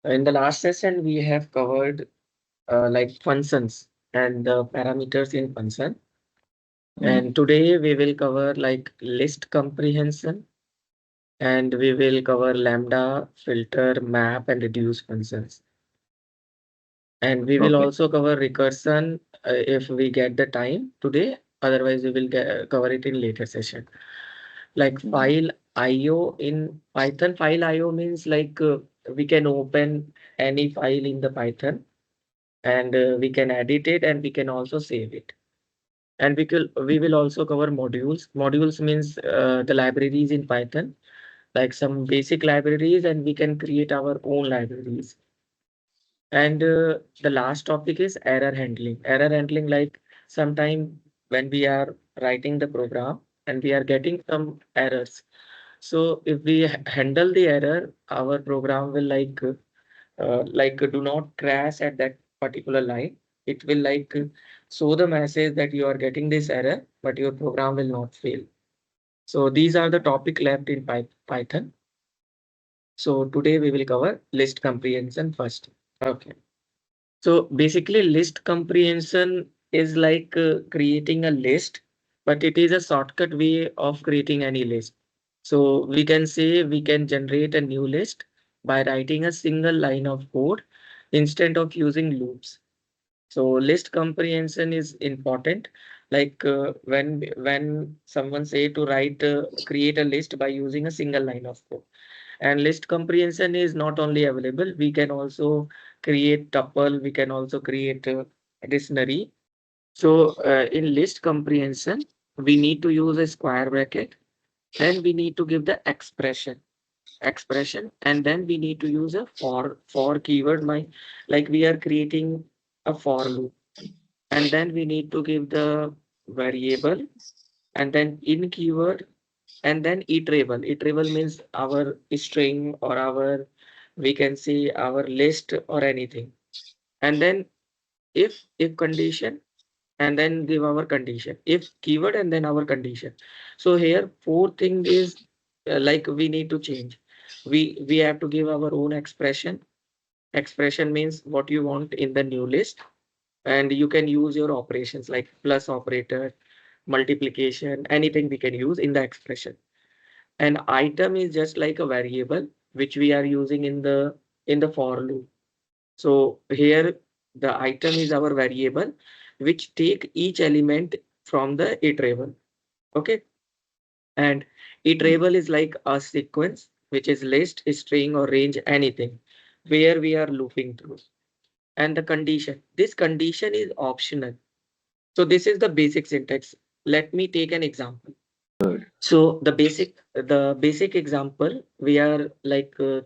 In the last session, we have covered like functions and the parameters in function. And today we will cover like list comprehension, and we will cover lambda, filter, map, and reduce functions. And we will Okay. also cover recursion if we get the time today. Otherwise, we will cover it in later session. Like file IO in Python, file IO means like we can open any file in the Python, and we can edit it, and we can also save it. And we will also cover modules. Modules means the libraries in Python, like some basic libraries, and we can create our own libraries. And the last topic is error handling. Error handling, like sometime when we are writing the program and we are getting some errors. So if we handle the error, our program will like do not crash at that particular line. It will show the message that you are getting this error, but your program will not fail. So these are the topic left in Python. So today we will cover list comprehension first. Okay. So basically list comprehension is like creating a list, but it is a shortcut way of creating any list. So we can say we can generate a new list by writing a single line of code instead of using loops. So list comprehension is important. Like when someone say to write create a list by using a single line of code. And list comprehension is not only available, we can also create tuple, we can also create a dictionary. So in list comprehension, we need to use a square bracket, then we need to give the expression, and then we need to use a for keyword. Like we are creating a for loop, and then we need to give the variable, and then in keyword, and then iterable. Iterable means our string or our, we can see our list or anything. And then if condition, and then give our condition. If keyword, and then our condition. So here four thing is like we need to change. We have to give our own expression. Expression means what you want in the new list, and you can use your operations like plus operator, multiplication, anything we can use in the expression. An item is just like a variable which we are using in the for loop. So here the item is our variable which take each element from the iterable. Okay. And iterable is like a sequence which is list, string, or range, anything where we are looping through. And the condition. This condition is optional. So this is the basic syntax. Let me take an example. So the basic example, we are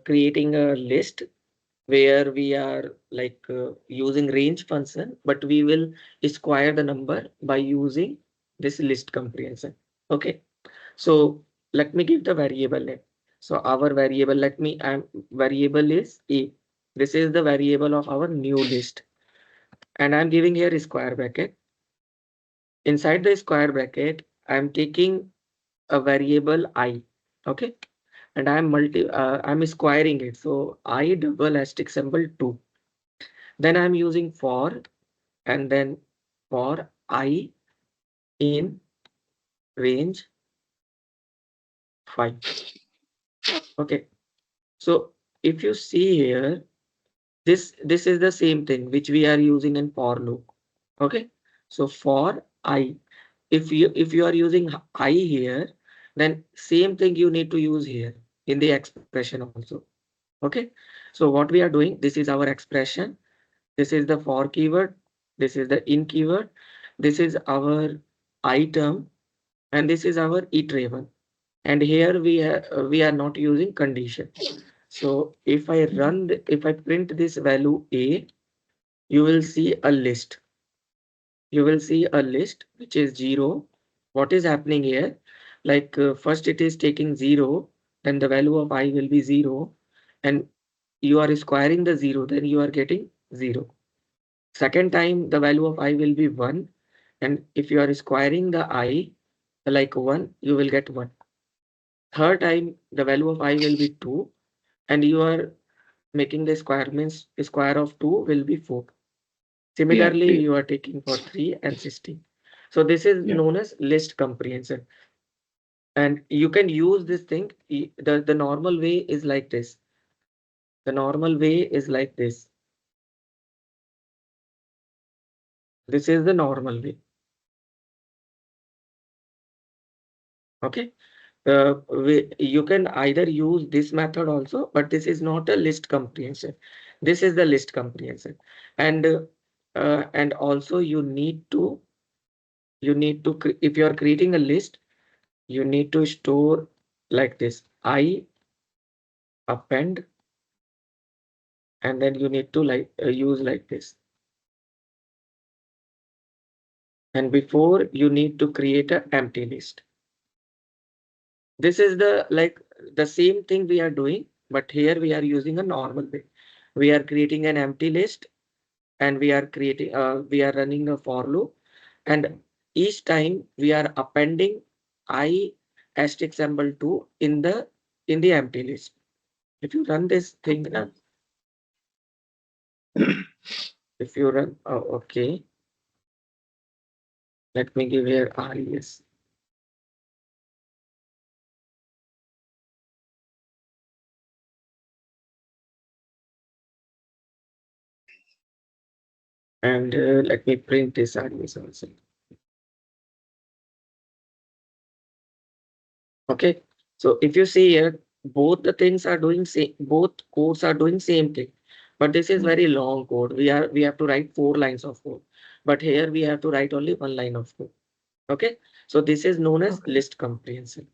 creating a list where we are using range function, but we will square the number by using this list comprehension. Okay. So let me give the variable name. So our variable, variable is a. This is the variable of our new list, and I'm giving here a square bracket. Inside the square bracket, I'm taking a variable I. Okay. And I'm squaring it. So I double asterisk symbol 2. Then I'm using for, and then for I in range 5. Okay. So if you see here, this is the same thing which we are using in for loop. Okay. So for I, if you are using I here, then same thing you need to use here in the expression also. Okay. So what we are doing, this is our expression. This is the for keyword. This is the in keyword. This is our item, and this is our iterable. And here we are not using condition. So if I if I print this value a, you will see a list. You will see a list which is 0. What is happening here? First it is taking 0, then the value of I will be 0, and you are squaring the 0, then you are getting 0. Second time the value of I will be 1, and if you are squaring the I like 1, you will get 1. Third time the value of I will be 2, and you are Making the square means square of 2 will be 4. Similarly, Yeah. you are taking for 3 and 16. So this is Yeah. known as list comprehension. And you can use this thing. The normal way is like this. The normal way is like this. This is the normal way. Okay. You can either use this method also, but this is not a list comprehension. This is the list comprehension. And also if you are creating a list, you need to store like this. I append, and then you need to use like this. And before you need to create an empty list. This is the same thing we are doing, but here we are using a normal way. We are creating an empty list, and we are running a for loop, and each time we are appending I asterisk symbol 2 in the empty list. If you run this thing now, if you run, oh, okay, let me give here res. And let me print this res also. Okay. So if you see here, both the things are doing same, both codes are doing same thing. But this is very long code. We have to write 4 lines of code. But here we have to write only 1 line of code. Okay. So this is known as Okay. list comprehension.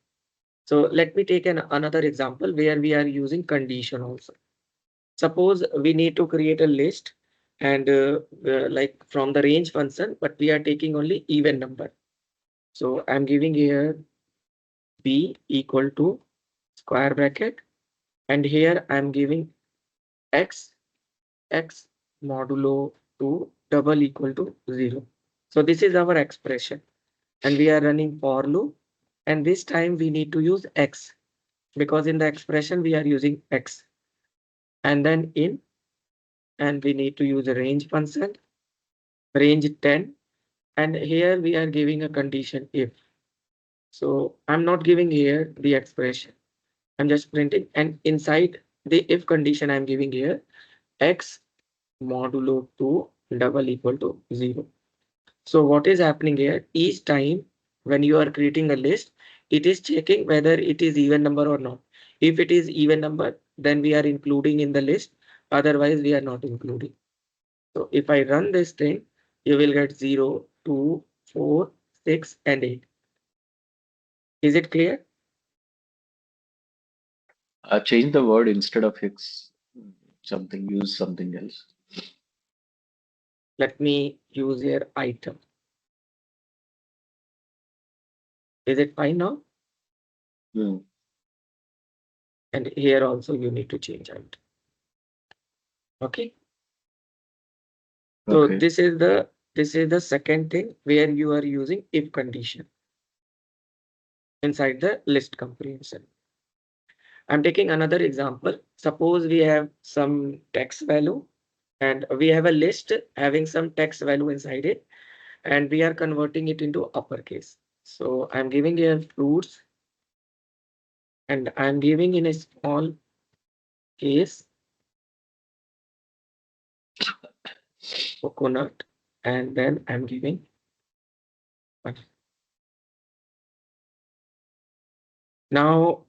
So let me take another example where we are using condition also. Suppose we need to create a list and like from the range function, but we are taking only even number. So I'm giving here b equal to square bracket, and here I'm giving x x modulo 2 double equal to 0. So this is our expression, and we are running for loop, and this time we need to use x because in the expression we are using x, and then in, and we need to use a range function, range 10, and here we are giving a condition if. So I'm not giving here the expression, I'm just printing, and inside the if condition I'm giving here x modulo 2 double equal to 0. So what is happening here? Each time when you are creating a list, it is checking whether it is even number or not. If it is even number, then we are including in the list. Otherwise, we are not including. So if I run this thing, you will get 0, 2, 4, 6, and 8. Is it clear? Change the word instead of X, something, use something else. Let me use here item. Is it fine now? Hmm. And here also you need to change item. Okay. So Okay. this is the second thing where you are using if condition inside the list comprehension. I'm taking another example. Suppose we have some text value and we have a list having some text value inside it, and we are converting it into uppercase. So I'm giving here fruits, and I'm giving in a small case coconut, and then I'm giving one. Now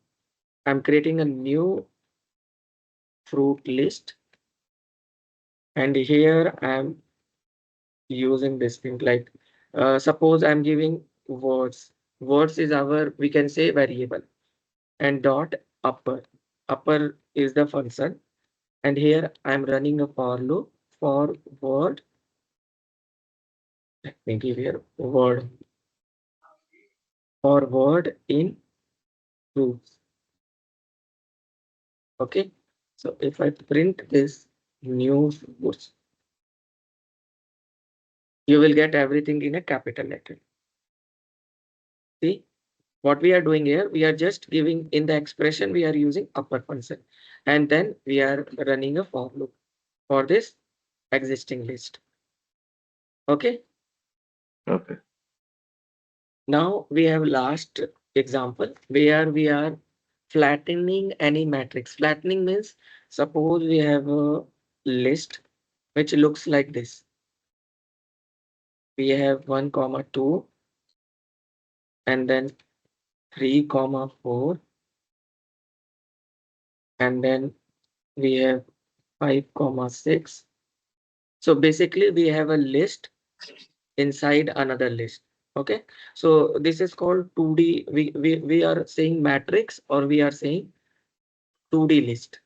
I'm creating a new fruit list, and here I'm using this thing like suppose I'm giving words. Words is our, we can say, variable, and dot upper. Upper is the function, and here I'm running a for loop for word. Let me give here word for word in fruits. Okay, so if I print this new fruits, you will get everything in a capital letter. See what we are doing here? We are just giving in the expression we are using upper function. and then we are running a for loop for this existing list. Okay. Okay. Now we have last example where we are flattening any matrix. Flattening means suppose we have a list which looks like this. We have 1 comma 2 and then 3 comma 4 and then we have 5 comma 6. So basically we have a list inside another list. Okay, so this is called 2D. We are saying matrix or we are saying 2D list.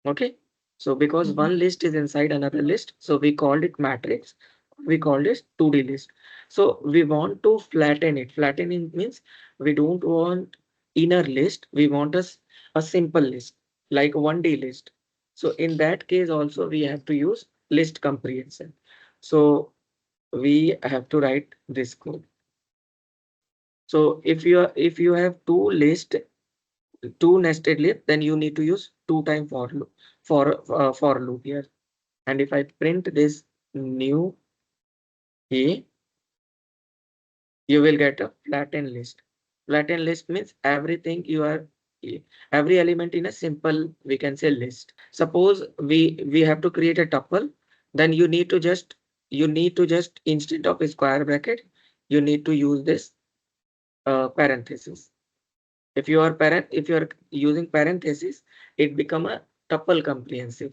Okay, so because Mhm. one list is inside another list, so we called it matrix. We called it 2D list. So we want to flatten it. Flattening means we don't want inner list. We want a simple list like 1D list. So in that case also we have to use list comprehension. So we have to write this code. So if you have two nested list, then you need to use two time for loop here. And if I print this new a, you will get a flattened list. Flattened list means everything you are every element in a simple, we can say, list. Suppose we have to create a tuple, then you need to just instead of a square bracket, you need to use this parenthesis. If you are using parenthesis, it become a tuple comprehensive.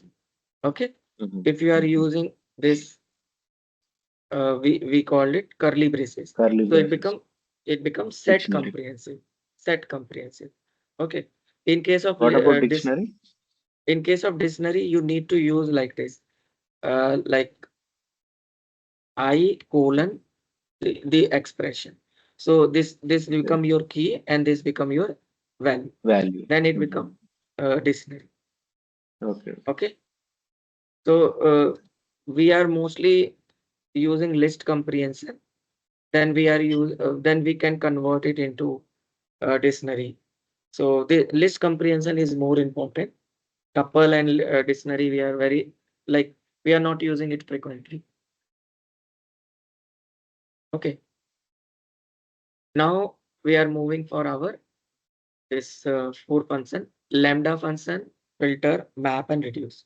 Okay. Mhm. If you are Mhm. using this, we call it curly braces. Curly So braces. it becomes set Dictionary. comprehensive. Set comprehensive. Okay. In case of What about this, dictionary? in case of dictionary, you need to use like this, like I colon the expression. So this Okay. become your key and this become your value. Value. Then it Mhm. become dictionary. Okay. Okay. So we are mostly using list comprehension. Then we can convert it into dictionary. So the list comprehension is more important. Tuple and dictionary we are very like we are not using it frequently. Okay. Now we are moving for our this four function lambda function, filter, map, and reduce.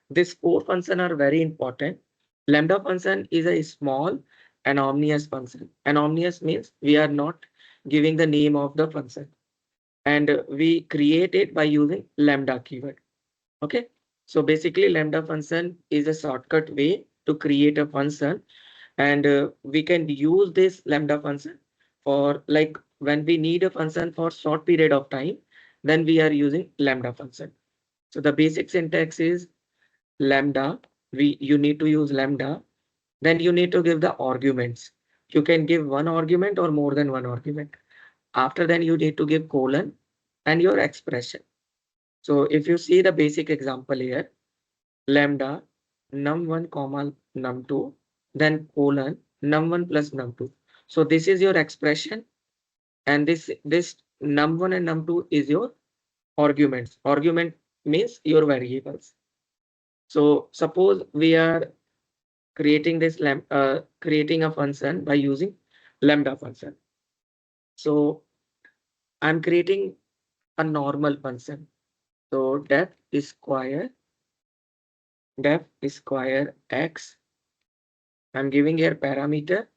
These four functions are very important. Lambda function is a small anonymous function. Anonymous means we are not giving the name of the function, and we create it by using lambda keyword. Okay. So basically lambda function is a shortcut way to create a function, and we can use this lambda function for like when we need a function for short period of time, then we are using lambda function. So the basic syntax is lambda. You need to use lambda, then you need to give the arguments. You can give one argument or more than one argument. After then you need to give colon and your expression. So if you see the basic example here, lambda num1 comma num2, then colon num1 plus num2. So this is your expression, and this num1 and num2 is your arguments. Argument means your variables. So suppose we are creating a function by using lambda function. So I'm creating a normal function. So def is square x. I'm giving here parameter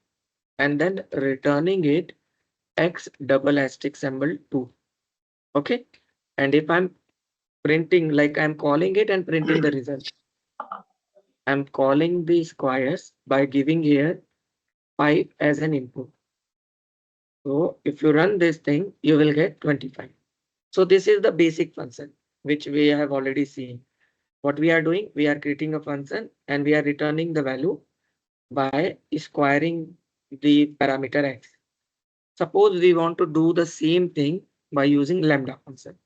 and then returning it x double asterisk symbol 2. Okay. And if I'm printing, like I'm calling it and printing the result, I'm calling the squares by giving here 5 as an input. So if you run this thing, you will get 25. So this is the basic function which we have already seen. What we are doing, we are creating a function and we are returning the value by squaring the parameter x. Suppose we want to do the same thing by using lambda function.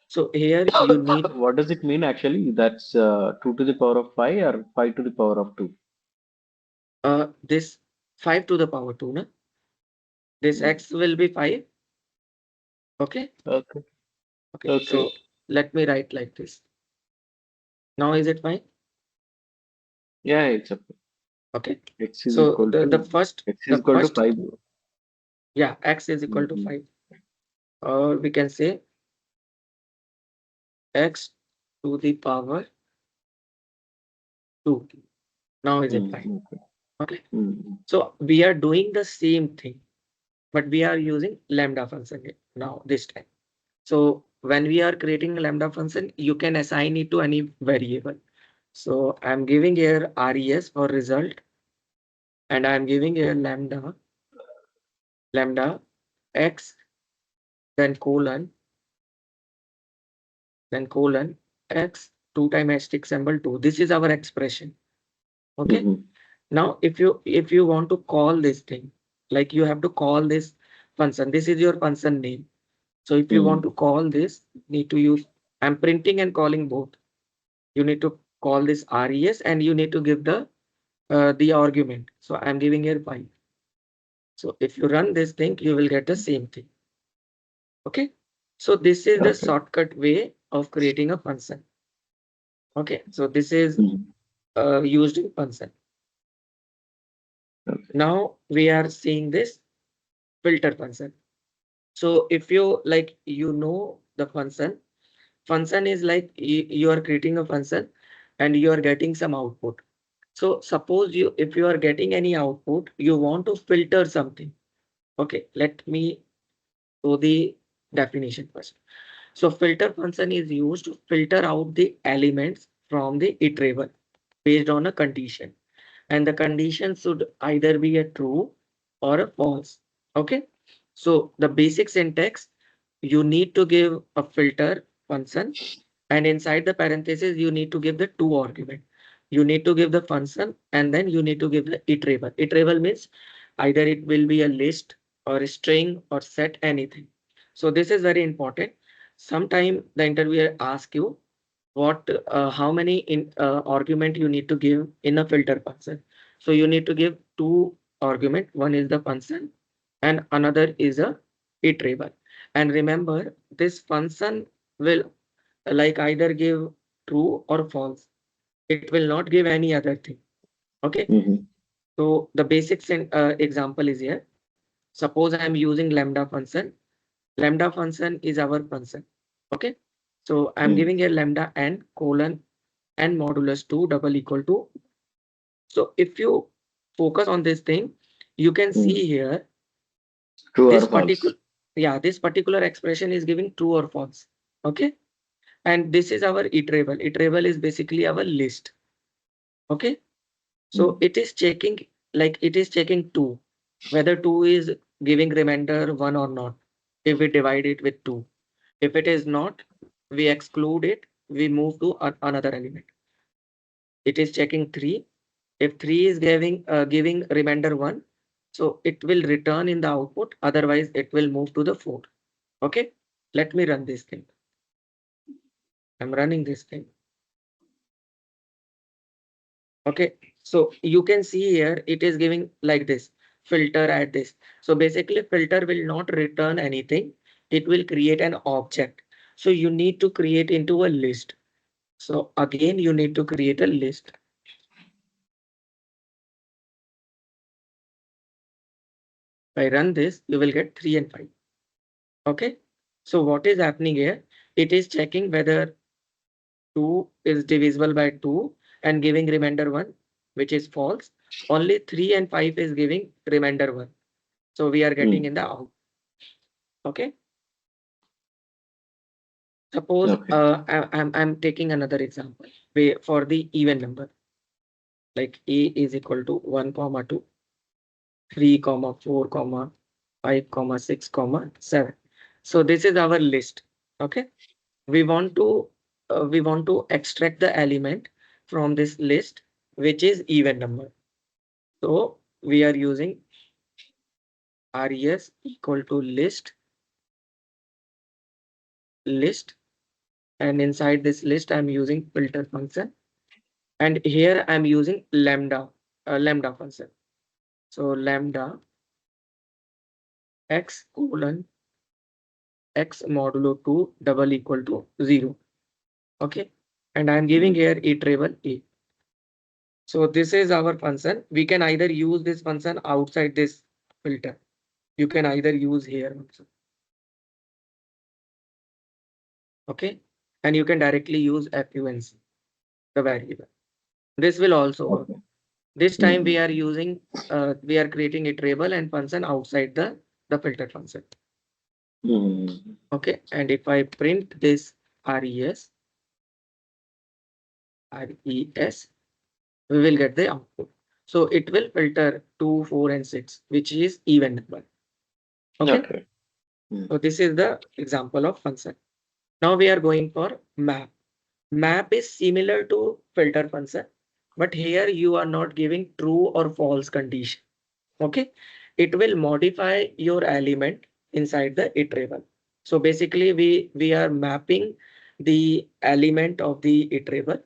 So here you need What does it mean actually? That's 2 to the power of 5 or 5 to the power of 2? this 5 to the power 2. Na? This Mm. x will be 5. Okay. Okay. Okay. Okay. let me write like this. Now is it fine? Yeah, it's a Okay. x is So equal to x is the equal to first 5. yeah, x is equal to Mm-hmm. 5, or we can say x to the power 2. Now is it fine? Okay. Okay. Mm-hmm. So we are doing the same thing, but we are using lambda function now this time. So when we are creating a lambda function, you can assign it to any variable. So I'm giving here res for result, and I'm giving here lambda x, then colon x 2 times asterisk symbol 2. This is our expression. Okay. Mm-hmm. Now if you want to call this thing, like you have to call this function. This is your function name. So if you want to call this, need to use, I'm printing and calling both. You need to call this res, and you need to give the argument. So I'm giving here 5. So if you run this thing, you will get the same thing. Okay. So this is the Okay. shortcut way of creating a function. Okay. So this is Mm-hmm. used in function. Okay. Now we are seeing this filter function. So if you like, the function is like you are creating a function and you are getting some output. So suppose if you are getting any output, you want to filter something. Okay, let me do the definition first. So filter function is used to filter out the elements from the iterable based on a condition. And the condition should either be a true or a false. Okay. So the basic syntax, you need to give a filter function, and inside the parentheses, you need to give the two argument. You need to give the function, and then you need to give the iterable. Iterable means either it will be a list or a string or set, anything. So this is very important. Sometime the interviewer ask you how many argument you need to give in a filter function. So you need to give two argument. One is the function and another is a iterable. And remember, this function will like either give true or false. It will not give any other thing. Okay. Mm-hmm. So the basic example is here. Suppose I am using lambda function. Lambda function is our function. Okay. So I'm Mm-hmm. giving a lambda n colon n modulus 2 double equal to. So if you focus on this thing, you can see here True or this false? particular, yeah, this particular expression is giving true or false. Okay. And this is our iterable. Iterable is basically our list. Okay. So Mm-hmm. it is checking, like it is checking two, whether two is giving remainder one or not. If we divide it with two, if it is not, we exclude it, we move to another element. It is checking three. If three is giving remainder one, so it will return in the output. Otherwise, it will move to the four. Okay. Let me run this thing. I'm running this thing. Okay. So you can see here it is giving like this filter at this. So basically filter will not return anything. It will create an object. So you need to create into a list. So again, you need to create a list. If I run this, you will get 3 and 5. Okay. So what is happening here? It is checking whether 2 is divisible by 2 and giving remainder 1, which is false. Only 3 and 5 is giving remainder 1. So we are getting in the out. Okay. Suppose Okay. I'm taking another example for the even number, like a is equal to 1 comma 2, 3 comma 4 comma 5 comma 6 comma 7. So this is our list. Okay. We want to extract the element from this list, which is even number. So we are using res equal to list, and inside this list I'm using filter function, and here I'm using lambda function. So lambda x colon x modulo 2 double equal to 0. Okay. And I'm giving here iterable a. So this is our function. We can either use this function outside this filter. You can either use here also. Okay. And you can directly use func, the variable. This will also work. Okay. This time we Mhm. are using, we are creating iterable and function outside the filter function. Mhm. Okay. And if I print this res, res, we will get the output. So it will filter 2, 4, and 6, which is even number. Okay. Okay. Mhm. So this is the example of function. Now we are going for map. Map is similar to filter function, but here you are not giving true or false condition. Okay. It will modify your element inside the iterable. So basically we are mapping the element of the iterable.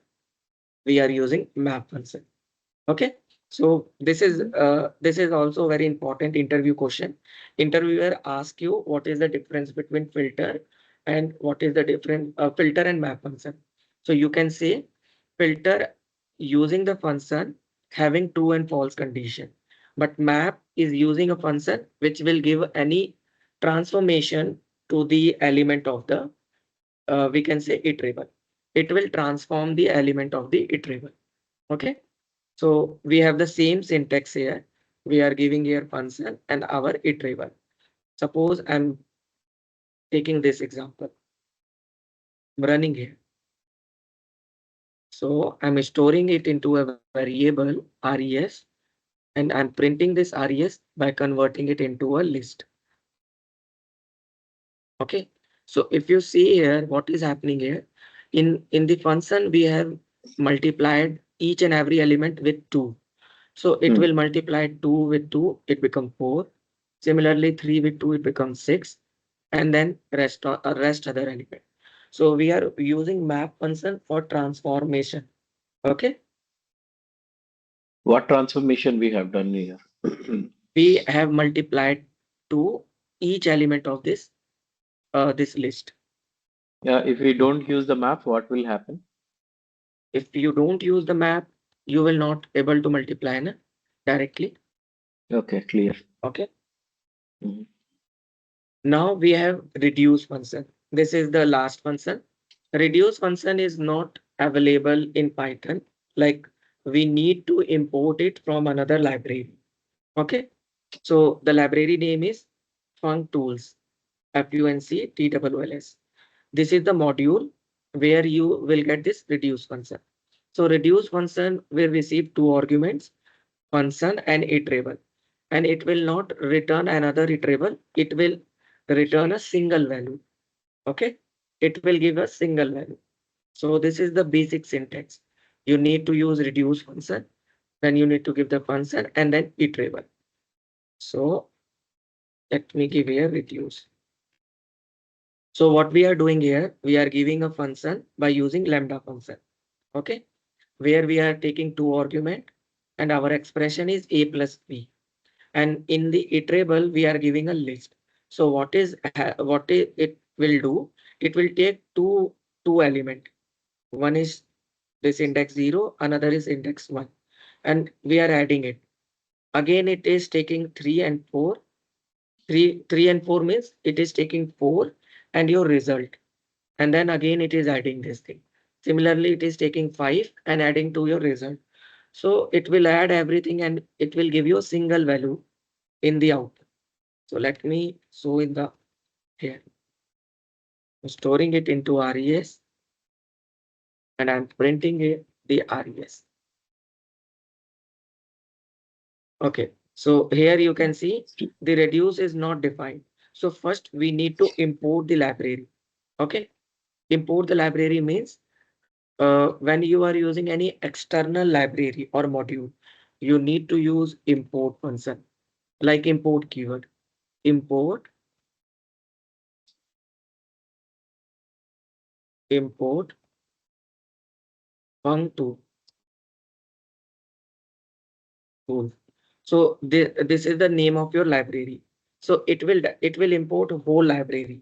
We are using map function. Okay. So this is also very important interview question. Interviewer ask you what is the difference between filter and what is the different filter and map function. So you can say filter using the function having true and false condition, but map is using a function which will give any transformation to the element of the we can say iterable. It will transform the element of the iterable. Okay. So we have the same syntax here. We are giving here function and our iterable. Suppose I'm taking this example, I'm running here. So I'm storing it into a variable res and I'm printing this res by converting it into a list. Okay. So if you see here, what is happening here in the function, we have multiplied each and every element with 2. So it will Mhm. multiply 2 with 2, it becomes 4. Similarly, 3 with 2, it becomes 6. And then rest other element. So we are using map function for transformation. Okay. What transformation we have done here? We have multiplied to each element of this list. Yeah, if we don't use the map, what will happen? If you don't use the map, you will not able to multiply directly. Okay, clear. Okay. Mhm. Now we have reduce function. This is the last function. Reduce function is not available in Python. Like we need to import it from another library. Okay. So the library name is functools, functools. This is the module where you will get this reduce function. So reduce function will receive two arguments, function and iterable. And it will not return another iterable. It will return a single value. Okay. It will give a single value. So this is the basic syntax. You need to use reduce function, then you need to give the function and then iterable. So let me give here reduce. So what we are doing here, we are giving a function by using lambda function. Okay. Where we are taking two argument and our expression is a plus b. And in the iterable, we are giving a list. So it will do? It will take two element. One is this index 0, another is index 1, and we are adding it. Again, it is taking 3 and 4. 3 and 4 means it is taking 4 and your result. And then again, it is adding this thing. Similarly, it is taking 5 and adding to your result. So it will add everything and it will give you a single value in the output. So let me show in the here. I'm storing it into res and I'm printing it the res. Okay, so here you can see the reduce is not defined. So first we need to import the library. Okay, import the library means when you are using any external library or module, you need to use import function like import keyword. Import, import func tool. So this is the name of your library. So it will import whole library.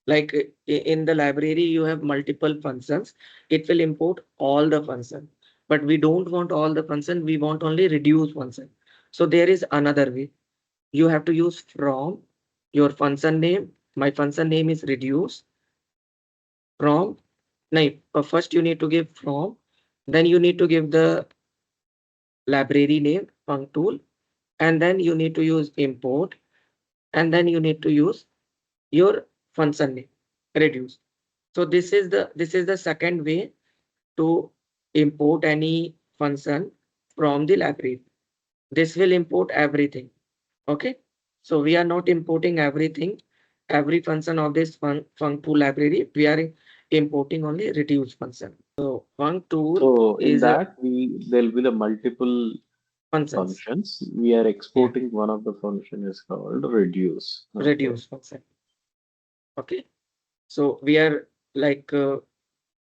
Like in the library, you have multiple functions. It will import all the function, but we don't want all the function. We want only reduce function. So there is another way. You have to use from your function name. My function name is reduce from. No, first you need to give from, then you need to give the library name func tool, and then you need to use import, and then you need to use your function name reduce. So this is the second way to import any function from the library. This will import everything. Okay. So we are not importing everything, every function of this func2 library. We are importing only reduce function. So func2 So in is a that there'll be the multiple functions. functions. We are Yeah, exporting one of the function is called reduce. Okay. reduce function. Okay. So we are like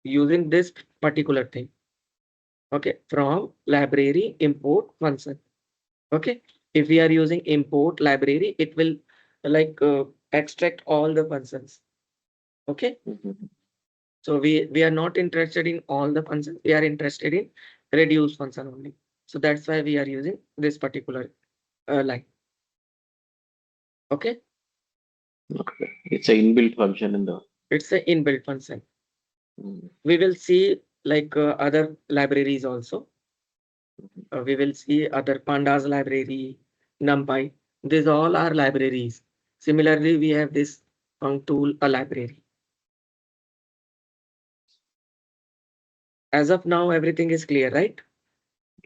using this particular thing. Okay. From library import function. Okay. If we are using import library, it will like extract all the functions. Okay. Mhm. So we are not interested in all the functions. We are interested in reduce function only. So that's why we are using this particular line. Okay. Okay. It's a inbuilt function in the. It's a inbuilt function. Mm. We will see like other libraries also. We will see other pandas library, NumPy. These all are libraries. Similarly, we have this func tool, a library. As of now, everything is clear, right?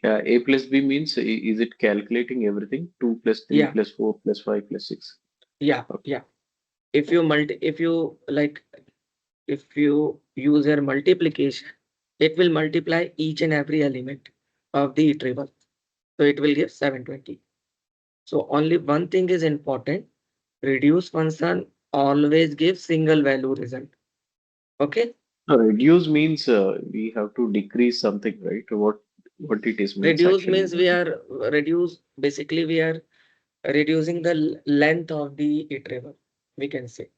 Yeah, a plus b means is it calculating everything? 2 plus 3 Yeah, plus 4 plus 5 plus 6. yeah, Okay. yeah. If you like, if you use your multiplication, it will multiply each and every element of the table. So it will give 720. So only one thing is important. Reduce function always gives single value result. Okay. So reduce means we have to decrease something, right? What it is means Reduce actually. means we are reduce basically we are reducing the length of the iterable. We can say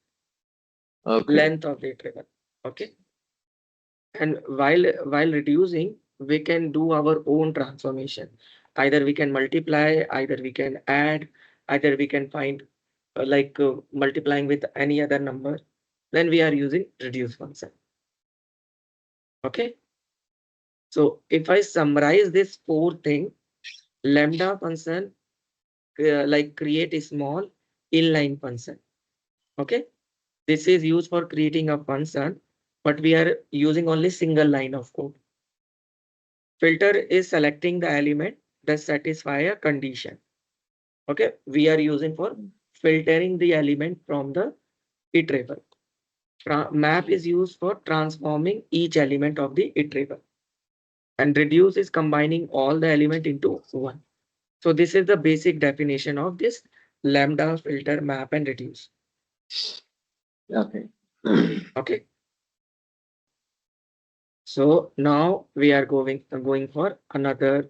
Okay. length of the iterable. Okay. And while reducing, we can do our own transformation. Either we can multiply, either we can add, either we can find multiplying with any other number. Then we are using reduce function. Okay. So if I summarize this four thing, lambda function like create a small inline function. Okay. This is used for creating a function, but we are using only single line of code. Filter is selecting the element that satisfy a condition. Okay, we are using for filtering the element from the iterable. Map is used for transforming each element of the iterable, and reduce is combining all the element into one. So this is the basic definition of this lambda, filter, map, and reduce. Okay. Okay, so now we are going for another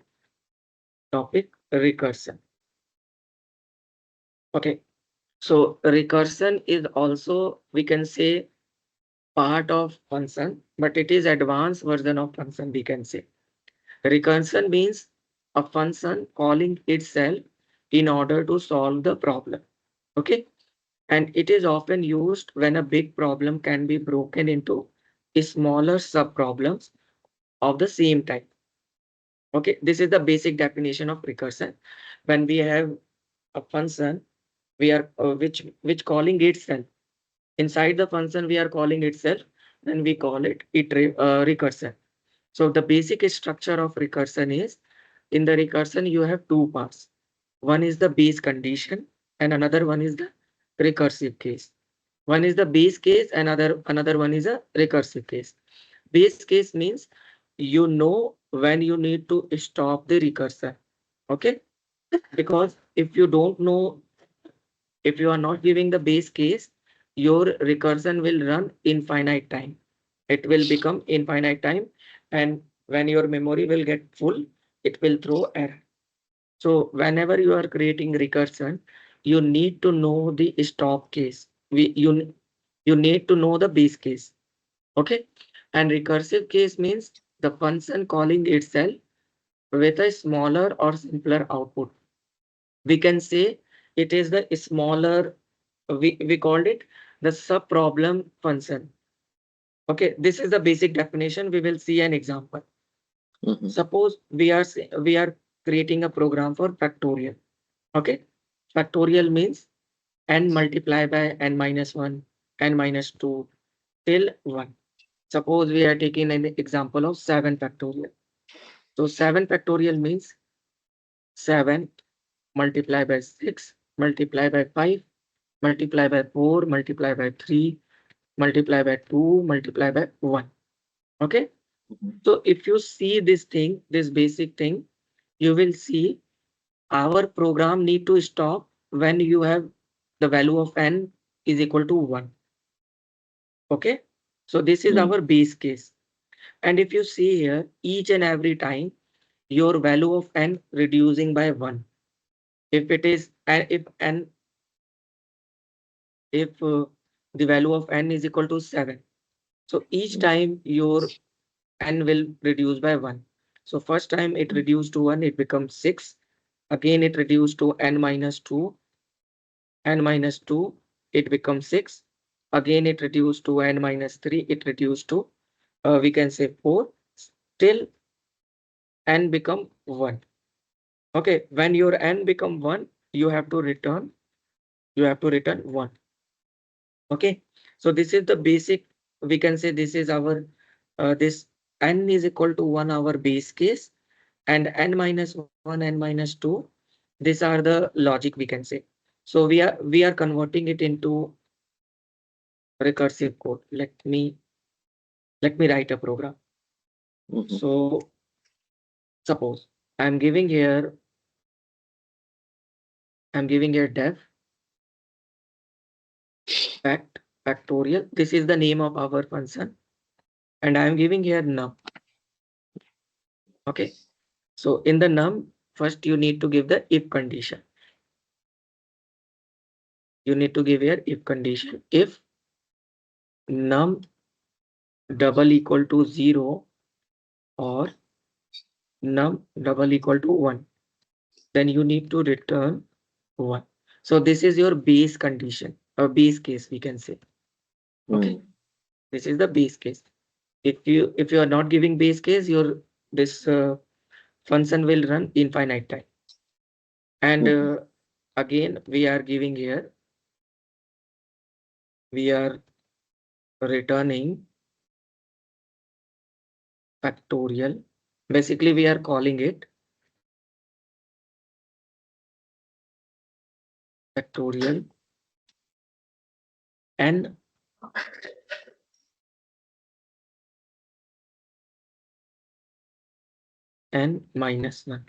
topic, recursion. Okay, so recursion is also, we can say, part of function, but it is advanced version of function, we can say. Recursion means a function calling itself in order to solve the problem. Okay. And it is often used when a big problem can be broken into smaller sub-problems of the same type. Okay. This is the basic definition of recursion. When we have a function, we are which calling itself. Inside the function, we are calling itself, then we call it recursion. So the basic structure of recursion is, in the recursion, you have two parts. One is the base condition and another one is the recursive case. One is the base case and another one is a recursive case. Base case means you know when you need to stop the recursion. Okay. Because if you don't know, if you are not giving the base case, your recursion will run infinite time. It will become infinite time, and when your memory will get full, it will throw error. So whenever you are creating recursion, you need to know the stop case. You need to know the base case. Okay. And recursive case means the function calling itself with a smaller or simpler output. We can say it is the smaller, we called it the sub-problem function. Okay, this is the basic definition. We will see an example. Mm-hmm. Suppose we are creating a program for factorial. Okay, factorial means n multiply by n minus 1, n minus 2 till 1. Suppose we are taking an example of 7 factorial. So 7 factorial means 7 multiply by 6 multiply by 5 multiply by 4 multiply by 3 multiply by 2 multiply by 1. Okay. Mm-hmm. So if you see this thing, this basic thing, you will see our program need to stop when you have the value of n is equal to 1. Okay. So this is our base case. And if you see here, each and every time your value of n reducing by 1. If it is, and if the value of n is equal to 7. So each time your n will reduce by 1. So first time it reduced to 1, it becomes 6. Again, it reduced to n minus 2, n minus 2, it becomes 6. Again, it reduced to n minus 3, it reduced to, we can say 4, till n become 1. Okay, when your n become 1, you have to return 1. Okay, so this is the basic, we can say this is our, this n is equal to 1 our base case, and n minus 1, n minus 2, these are the logic we can say. So we are converting it into recursive code. Let me write a program. Mm-hmm. So suppose I'm giving here def factorial. This is the name of our function, and I'm giving here num. Okay. So in the num, first you need to give the if condition. You need to give here if condition. If num double equal to 0 or num double equal to 1, then you need to return 1. So this is your base condition, or base case we can say. Okay, this is the base case. If you are not giving base case, your this function will run infinite time. And Mm-hmm. again we are giving here, we are returning factorial. Basically we are calling it factorial n n minus 1.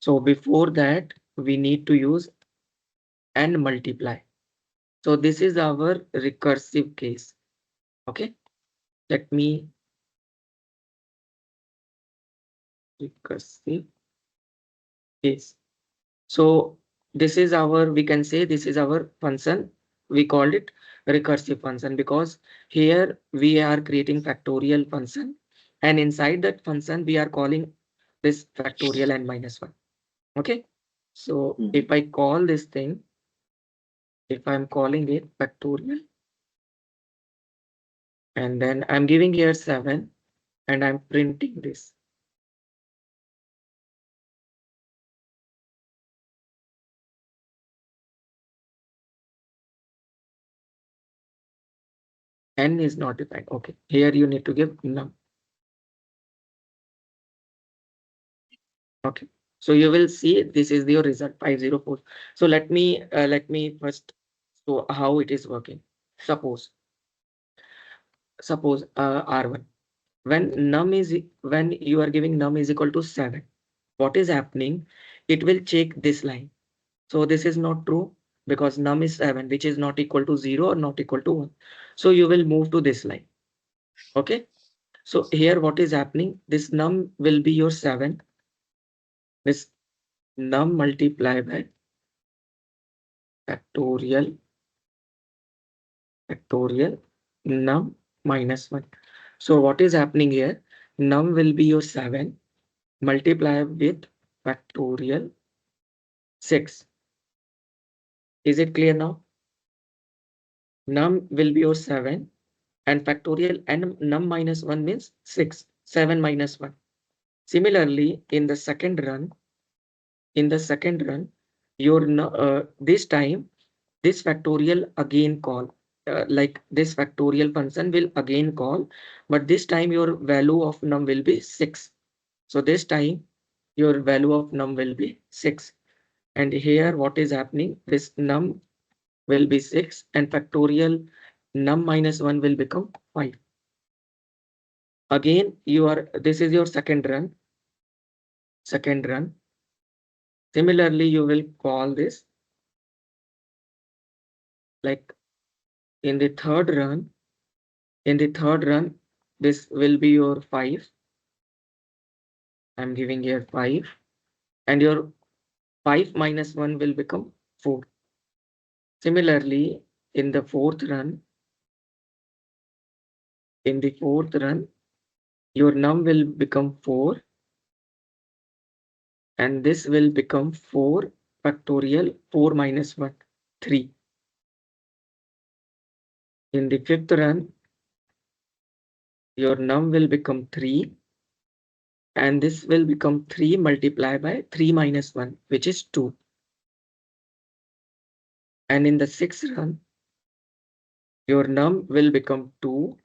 So before that we need to use n multiply. So this is our recursive case. Okay, let me recursive case. So this is our, we can say this is our function. We called it recursive function because here we are creating factorial function, and inside that function we are calling this factorial n minus 1. Okay, so Mm-hmm. if I call this thing, if I'm calling it factorial, and then I'm giving here 7, and I'm printing this. N is not defined. Okay, here you need to give num. Okay, so you will see this is your result 504. So let me first show how it is working. Suppose R1, when you are giving num is equal to 7, what is happening? It will check this line. So this is not true because num is 7, which is not equal to 0 or not equal to 1. So you will move to this line. Okay, so here what is happening? This num will be your 7. This num multiply by factorial factorial num minus 1. So what is happening here? Num will be your 7 multiplied with factorial 6. Is it clear now? Num will be your 7 and factorial and num minus 1 means 6. 7 minus 1. Similarly, in the second run, this time this factorial again call, like this factorial function will again call, but this time your value of num will be 6. So this time your value of num will be 6. And here what is happening? This num will be 6 and factorial num minus 1 will become 5. Again, this is your second run. Second run. Similarly, you will call this like in the third run. In the third run, this will be your 5. I'm giving here 5. And your 5 minus 1 will become 4. Similarly, in the fourth run, your num will become 4 and this will become 4 factorial 4 minus 1, 3. In the fifth run, your num will become 3 and this will become 3 multiplied by 3 minus 1, which is 2. And in the sixth run, your num will become 2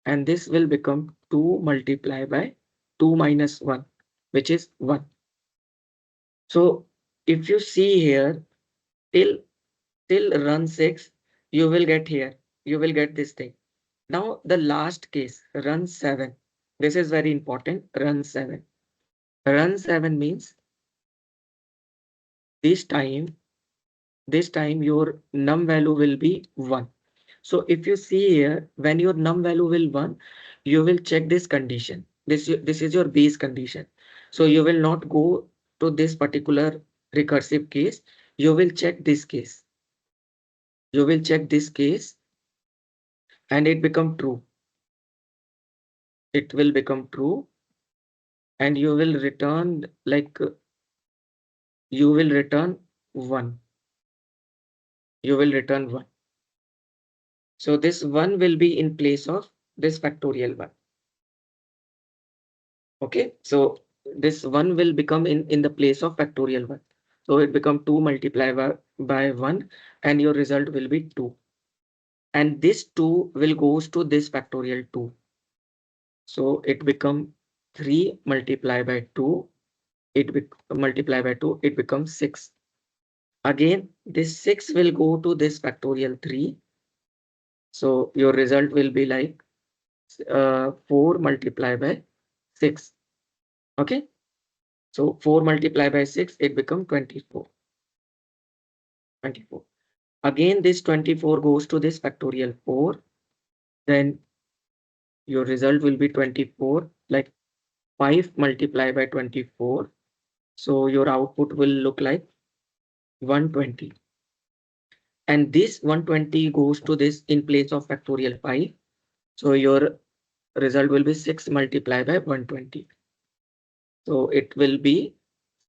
and this will become 2 multiplied by 2 minus 1, which is 1. So if you see here, till run 6, you will get here, you will get this thing. Now the last case, run 7. This is very important, run 7. Run 7 means this time your num value will be 1. So if you see here, when your num value will 1, you will check this condition. This is your base condition. So you will not go to this particular recursive case. You will check this case. You will check this case and it become true. It will become true and you will return you will return 1. You will return 1. So this 1 will be in place of this factorial 1. Okay, so this 1 will become in the place of factorial 1. So it become 2 multiplied by 1 and your result will be 2. And this 2 will goes to this factorial 2. So it become 3 multiplied by 2. Multiplied by 2, it becomes 6. Again, this 6 will go to this factorial 3. So your result will be like 4 multiplied by 6. Okay. So 4 multiplied by 6, it becomes 24. 24. Again, this 24 goes to this factorial 4. Then your result will be 24, like 5 multiplied by 24. So your output will look like 120. And this 120 goes to this in place of factorial 5. So your result will be 6 multiplied by 120. So it will be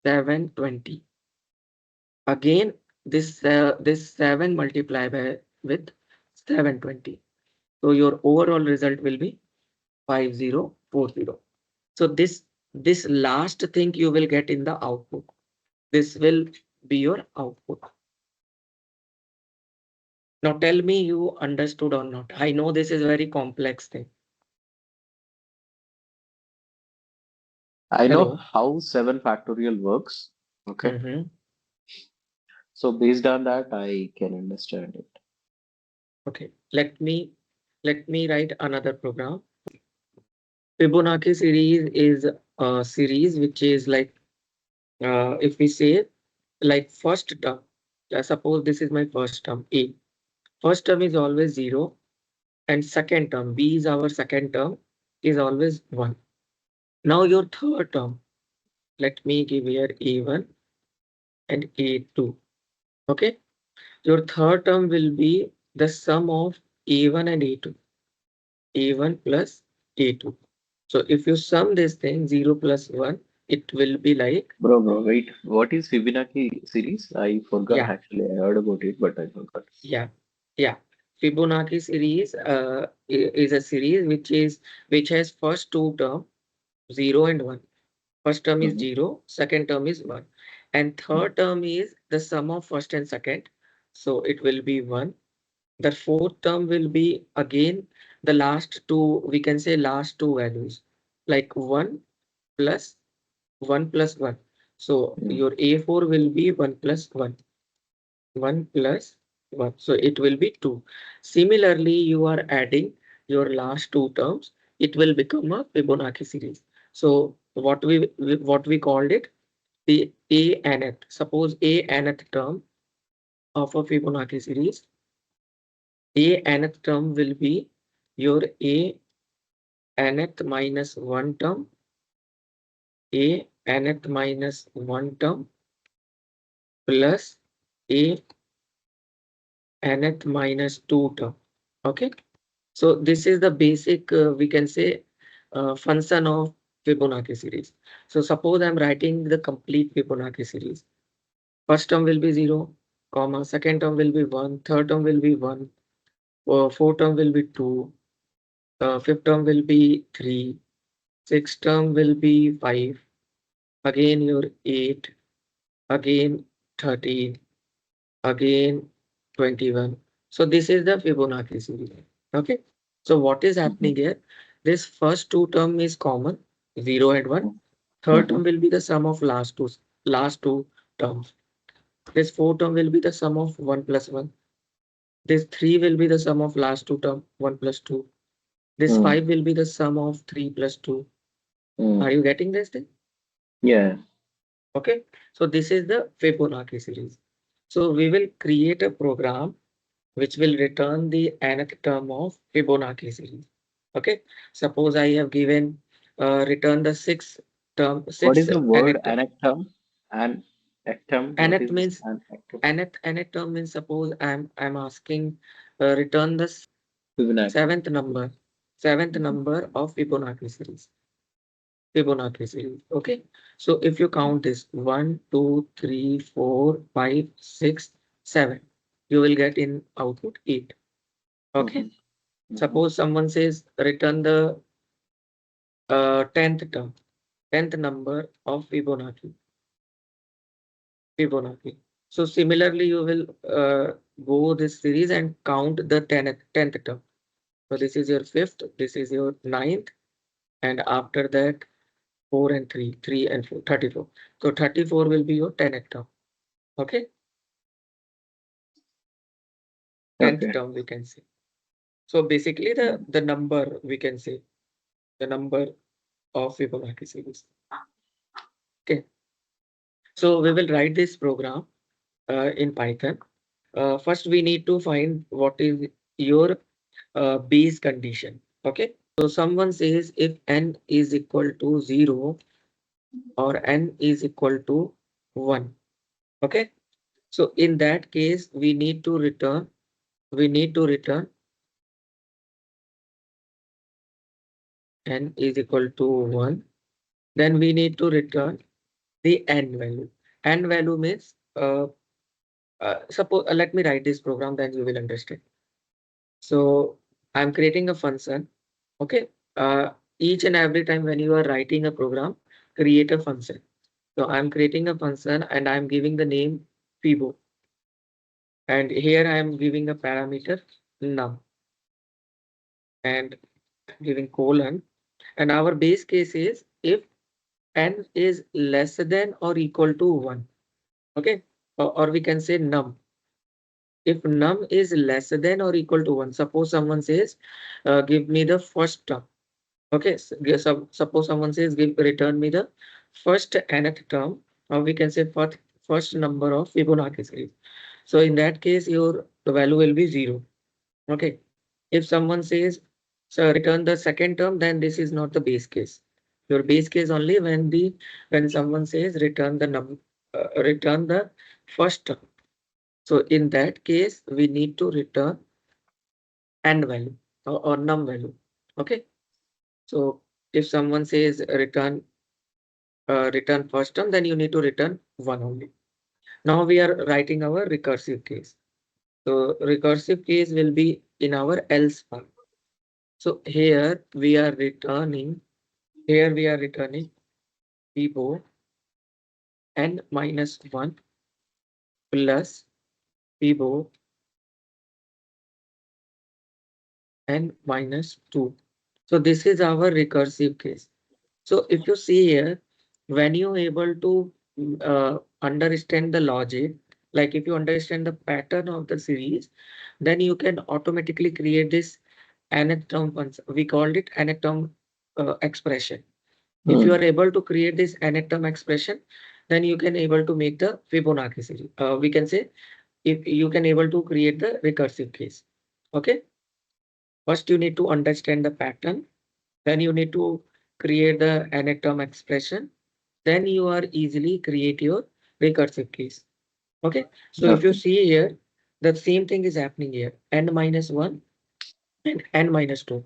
720. Again, this 7 multiplied by with 720. So your overall result will be 5040. So this last thing you will get in the output. This will be your output. Now tell me you understood or not. I know this is a very complex thing. I know Hello. how 7 factorial works. Okay. Mhm. So based on that, I can understand it. Okay. Let me write another program. Fibonacci series is a series which is like if we say like first term. Suppose this is my first term A. First term is always 0 and second term B is our second term is always 1. Now your third term, let me give here A1 and A2. Okay, your third term will be the sum of A1 and A2, A1 plus A2. So if you sum this thing 0 plus 1, it will be like, Bro, wait. What is Fibonacci series? I forgot yeah, actually. I heard about it, but I forgot. yeah, yeah. Fibonacci series is a series which has first two term 0 and 1. First term is Mm-hmm. 0, second term is 1, and third term is the sum of first and second. So it will be 1. The fourth term will be again the last two, we can say last two values, like plus 1 plus 1. So Mm-hmm. your A4 will be 1 plus 1, 1 plus 1. So it will be 2. Similarly, you are adding your last two terms, it will become a Fibonacci series. So what we called it, the A nth. Suppose A nth term of a Fibonacci series, A nth term will be your A nth minus 1 term, A nth minus 1 term plus A nth minus 2 term. Okay. So this is the basic, we can say, function of Fibonacci series. So suppose I'm writing the complete Fibonacci series. First term will be 0, comma, second term will be 1, third term will be 1, fourth term will be 2, fifth term will be 3, sixth term will be 5, again your 8, again 13, again 21. So this is the Fibonacci series. Okay. So what is happening here? This first two term is common, 0 and 1. Third Mm-hmm. term will be the sum of last two terms. This fourth term will be the sum of 1 plus 1. This 3 will be the sum of last two term, 1 plus 2. This Mm-hmm. 5 will be the sum of 3 plus 2. Are you getting this thing? Yeah. Okay. So this is the Fibonacci series. So we will create a program which will return the nth term of Fibonacci series. Okay. Suppose I have given return the What is sixth the word nth term. anectum? An actum? What Nth is this means an actum? nth term means, suppose I'm asking return the Fibonacci. seventh number, seventh number of Fibonacci series. Fibonacci series. Okay. So if you count this 1, 2, 3, 4, 5, 6, 7, you will get in output 8. Mm-hmm. Okay. Mm-hmm. Suppose someone says return the 10th term, 10th number of Fibonacci. Fibonacci. So similarly, you will go this series and count the 10th term. So this is your fifth, this is your ninth, and after that 4 and 3, 3 and 4, 34. So 34 will be your 10th term. Okay. 10th Okay. term we can say. So basically the number we can say, the number of Fibonacci series. Okay. So we will write this program in Python. First, we need to find what is your base condition. Okay. So someone says if n is equal to 0 or n is equal to 1. Okay. So in that case, we need to return n is equal to 1. Then we need to return the n value. N value means suppose let me write this program, then you will understand. So I'm creating a function. Okay. Each and every time when you are writing a program, create a function. So I'm creating a function and I'm giving the name Fibo. And here I am giving a parameter num and giving colon. And our base case is if n is less than or equal to 1. Okay. Or we can say num. If num is less than or equal to 1, suppose someone says, give me the first term. Okay, suppose someone says give return me the first nth term, or we can say first number of Fibonacci series. So in that case, your the value will be 0. Okay. If someone says so return the second term, then this is not the base case. Your base case only when someone says return the first term. So in that case, we need to return n value or num value. Okay. So if someone says return first term, then you need to return one only. Now we are writing our recursive case. So recursive case will be in our else part. So here we are returning Fibo n minus 1 plus Fibo n minus 2. So this is our recursive case. So if you see here, when you able to understand the logic, like if you understand the pattern of the series, then you can automatically create this nth term function. We called it nth term expression. If you Hmm. are able to create this nth term expression, then you can able to make the Fibonacci series. We can say if you can able to create the recursive case. Okay. First, you need to understand the pattern. Then you need to create the nth term expression. Then you are easily create your recursive case. Okay. So if you Okay. see here, the same thing is happening here. N minus 1 and n minus 2.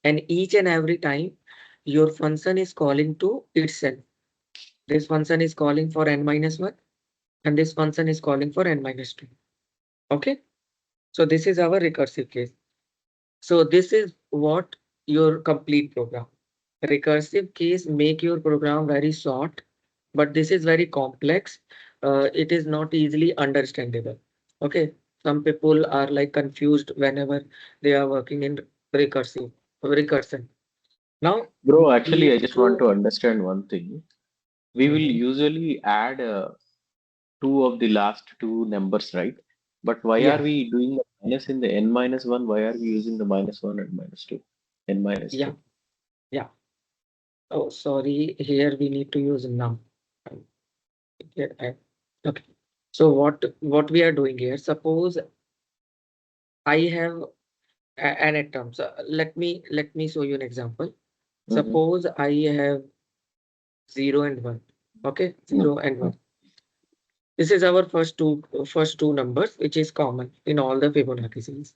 And each and every time your function is calling to itself. This function is calling for n minus 1 and this function is calling for n minus 2. Okay. So this is our recursive case. So this is what your complete program. Recursive case make your program very short, but this is very complex. It is not easily understandable. Okay. Some people are like confused whenever they are working in recursion. Now Bro, we actually, I used just want to to understand one thing. We will Mhm. usually add two of the last two numbers, right? But why are Yeah, we doing the minus in the n minus one? Why are we using the minus one and minus two? N minus yeah, two. yeah. Oh, sorry. Here we need to use num. Um, Okay. So what we are doing here? Suppose I have an atom. So let me show you an example. Mm-hmm. Suppose I have 0 and 1. Okay, 0 and 1. This is our first two numbers, which is common in all the Fibonacci series.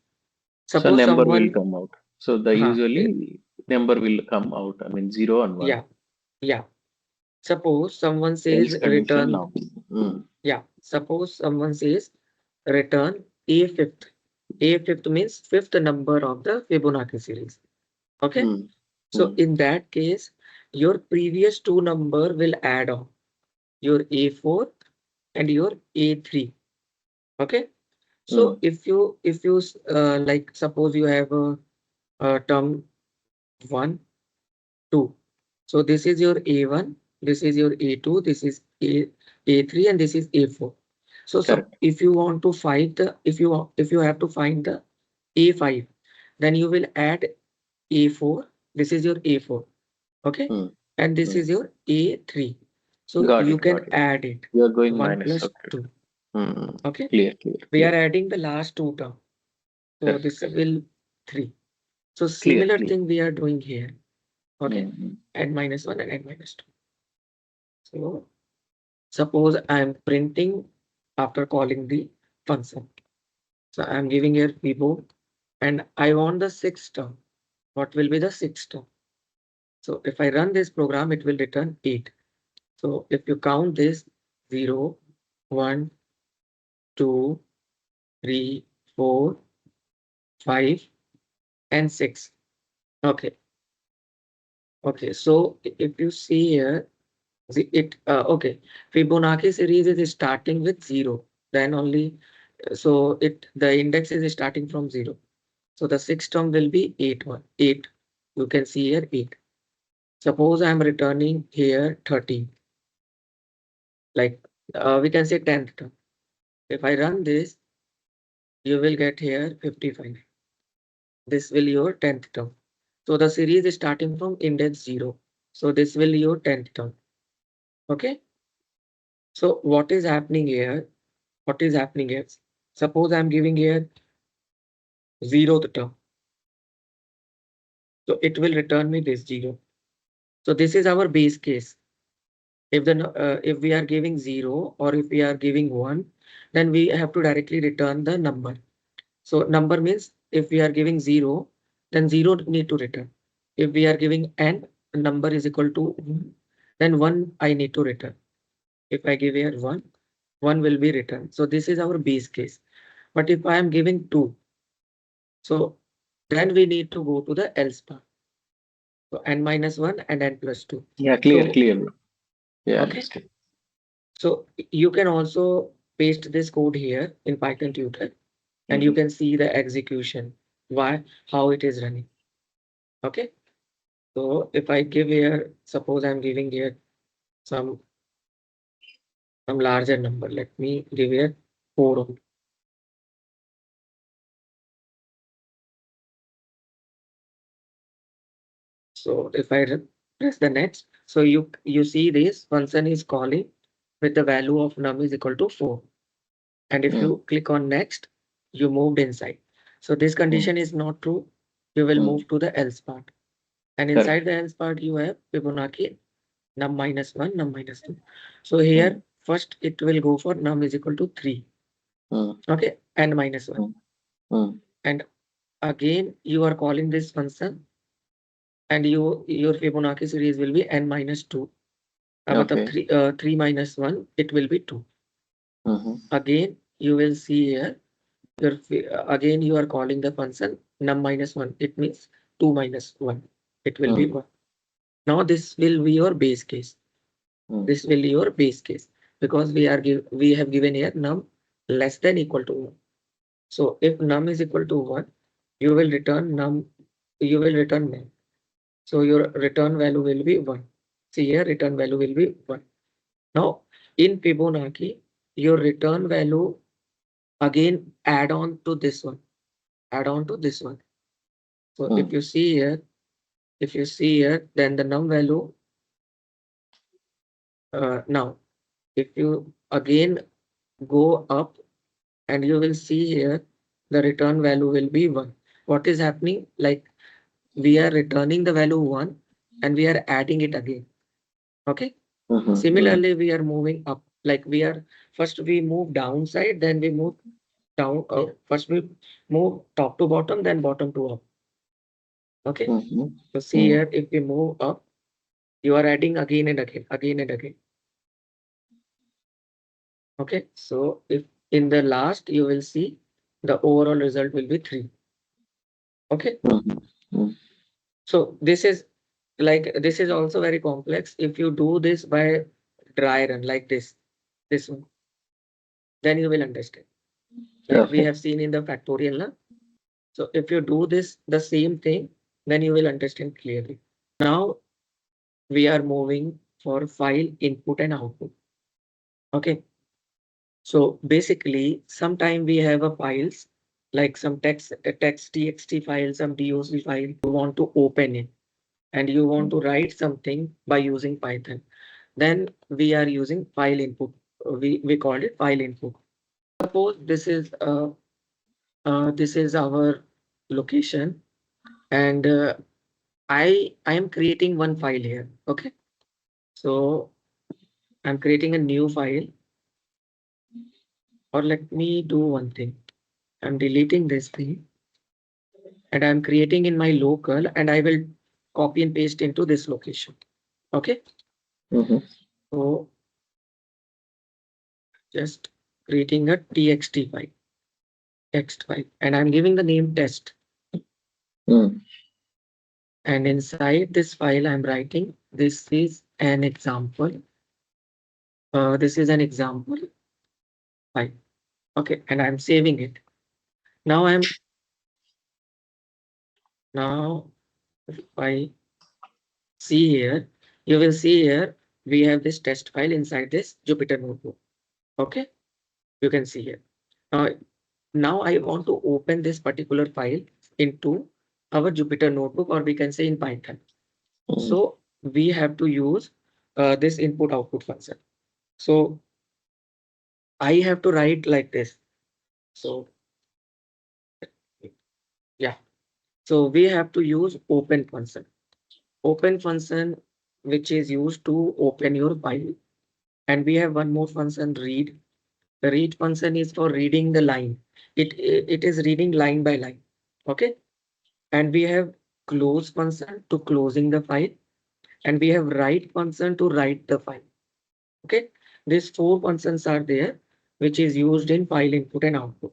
So Suppose number will someone, come out. So the eh, usually number will come out. I mean zero and one. yeah, yeah. Suppose someone says Else condition return, now. Mm. yeah. Suppose someone says return a fifth. A fifth means fifth number of the Fibonacci series. Okay. Mm. So Mm. in that case, your previous two number will add on your A4 and your A3. Okay. So Mm. if you like suppose you have a term 1, 2. So this is your A1, this is your A2, this is A3 and this is A4. So Correct. if you want to find the if you have to find the A5, then you will add A4. This is your A4. Okay. Mm. And this Mm. is your A3. So Got you it. can Got it. add it You are going 1 minus. plus Okay. 2. Mm. Okay. Clear. Clear. We Clear. are adding the last two terms. So Correct. this Correct. will 3. So Clear. similar Clear. thing we are doing here. Okay. Mm. N minus 1 and n minus 2. So suppose I am printing after calling the function. So I am giving here Vivo and I want the sixth term. What will be the sixth term? So if I run this program, it will return 8. So if you count this 0, 1, 2, 3, 4, 5, and 6. Okay. Okay. So if you see here, okay. Fibonacci series is starting with 0. Then only so the index is starting from 0. So the sixth term will be 8 1 8. You can see here 8. Suppose I'm returning here 13. Like we can say 10th term. If I run this, you will get here 55. This will your 10th term. So the series is starting from index 0. So this will your 10th term. Okay. So what is happening here? What is happening is suppose I'm giving here 0th term. So it will return me this 0. So this is our base case. If we are giving 0 or if we are giving 1, then we have to directly return the number. So number means if we are giving 0, then 0 need to return. If we are giving n number is equal to 1, then 1 I need to return. If I give here 1, 1 will be returned. So this is our base case. But if I am giving 2, so then we need to go to the else part. So n minus 1 and n plus 2. Yeah, clear, So, clear, bro. Yeah, okay. understood. So you can also paste this code here in Python-Tutor and you Mhm. can see the execution, why, how it is running. Okay. So if I give here, suppose I'm giving here some larger number. Let me give here 4 only. So if I press the next, so you see this function is calling with the value of num is equal to 4. And if Mm, you click on next, you moved inside. So this mm, condition is not true. You will mm. move to the else part. And inside Correct. the else part, you have Fibonacci num minus 1, num minus 2. So here, Mm, first it will go for num is equal to 3. mm, Okay, n minus 1. mm, mm, And again, you are calling this function and your Fibonacci series will be n minus 2. Matlab okay. 3 minus 1, it will be 2. Mhm, Again, you will see here, again you are calling the function num minus 1. It means 2 minus 1. It will be mm, 1. Now this will be your base case. mm, This will be your base case because we have given here num less than equal to 1. So if num is equal to 1, you will return num, you will return num. So your return value will be 1. See here, return value will be 1. Now in Fibonacci, your return value again add on to this one, add on to this one. So if mm, you see here, if you see here, then the num value, now if you again go up and you will see here the return value will be 1. What is happening? Like we are returning the value 1 and we are adding it again. Okay. mhm, mm. Similarly, we are moving up. Like we are first we move downside, then we move down. First we move top to bottom, then bottom to up. Okay. Mhm, So see mm. here, if we move up, you are adding again and again, again and again. Okay. So if in the last you will see the overall result will be 3. Okay. Mhm, mm. So this is also very complex. If you do this by dry run like this one, then you will understand. Like we Okay. have seen in the factorial. Na? So if you do this, the same thing, then you will understand clearly. Now we are moving for file input and output. Okay. So basically, sometime we have a files like some text txt file, some doc file. You want to open it and you want Mm, to write something by using Python. Then we are using file input. We called it file input. Suppose this is our location and I am creating one file here. Okay, so I'm creating a new file, or let me do one thing. I'm deleting this thing and I'm creating in my local and I will copy and paste into this location. Okay, mhm, so just creating a txt file, text file, and I'm giving the name test. mm, And inside this file, I'm writing this is an example. This is an example file. Okay, and I'm saving it. Now now if I see here, you will see here we have this test file inside this Jupyter notebook. Okay, you can see here. Now, now I want to open this particular file into our Jupyter notebook, or we can say in Python. mm. So we have to use this input output function. So I have to write like this. So yeah, so we have to use open function. Open function which is used to open your file. And we have one more function read. The read function is for reading the line. It is reading line by line. Okay. And we have close function to closing the file. And we have write function to write the file. Okay. These four functions are there, which is used in file input and output.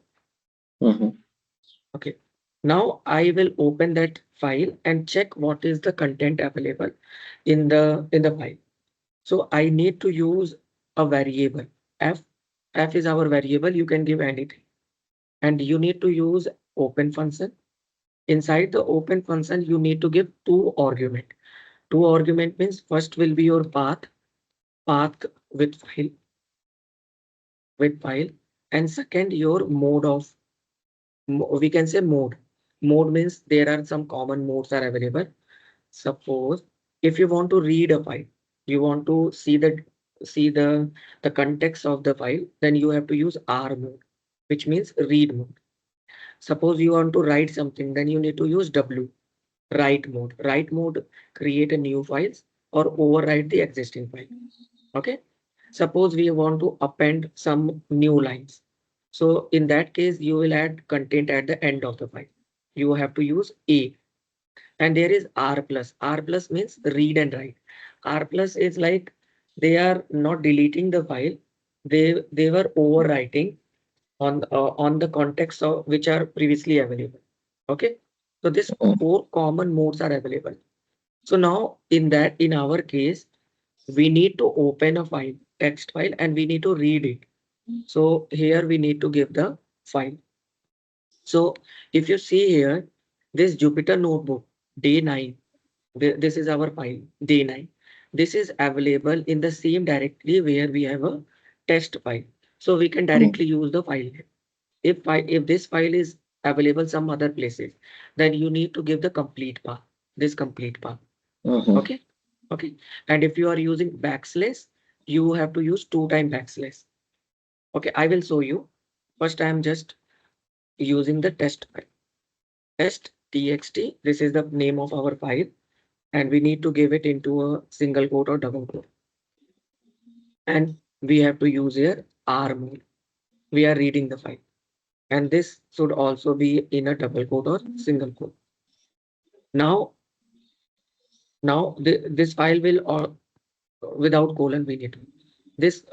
Mm-hmm. Okay. Now I will open that file and check what is the content available in the file. So I need to use a variable. F F is our variable. You can give anything. And you need to use open function. Inside the open function, you need to give two argument. Two argument means first will be your path with file, and second your mode of we can say mode. Mode means there are some common modes are available. Suppose if you want to read a file, you want to see the context of the file, then you have to use R mode, which means read mode. Suppose you want to write something, then you need to use W, write mode. Write mode create a new files or overwrite the existing file. Okay. Suppose we want to append some new lines. So in that case, you will add content at the end of the file. You have to use A. And there is R plus. R plus means read and write. R plus is like they are not deleting the file. They were overwriting on the context of which are previously available. Okay. So this four common modes are available. So now in our case, we need to open a file, text file, and we need to read it. So here we need to give the file. So if you see here, this Jupyter notebook, day 9, this is our file, day 9. This is available in the same directory where we have a test file. So we can directly use the file name. If this file is available some other places, then you need to give the complete path, this complete path. Mm-hmm. Okay. Okay. And if you are using backslash, you have to use 2 times backslash. Okay, I will show you. First, I am just using the test file. Test txt. This is the name of our file, and we need to give it into a single quote or double quote. And we have to use here R mode. We are reading the file. And this should also be in a double quote or single quote. Now, this file will or without colon we need. This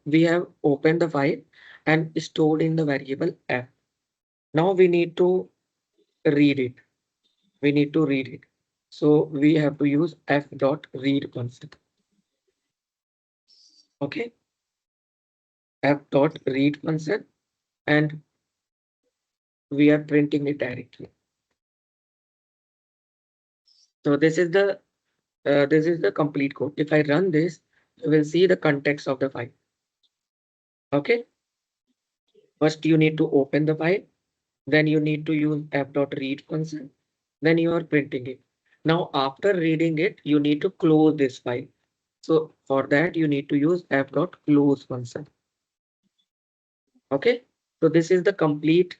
we have opened the file and stored in the variable f. Now we need to read it. We need to read it. So we have to use f dot read function. Okay, f dot read function, and we are printing it directly. So this is the complete code. If I run this, you will see the context of the file. Okay, first you need to open the file, then you need to use f dot read function, then you are printing it. Now after reading it, you need to close this file. So for that, you need to use f dot close function. Okay, so this is the complete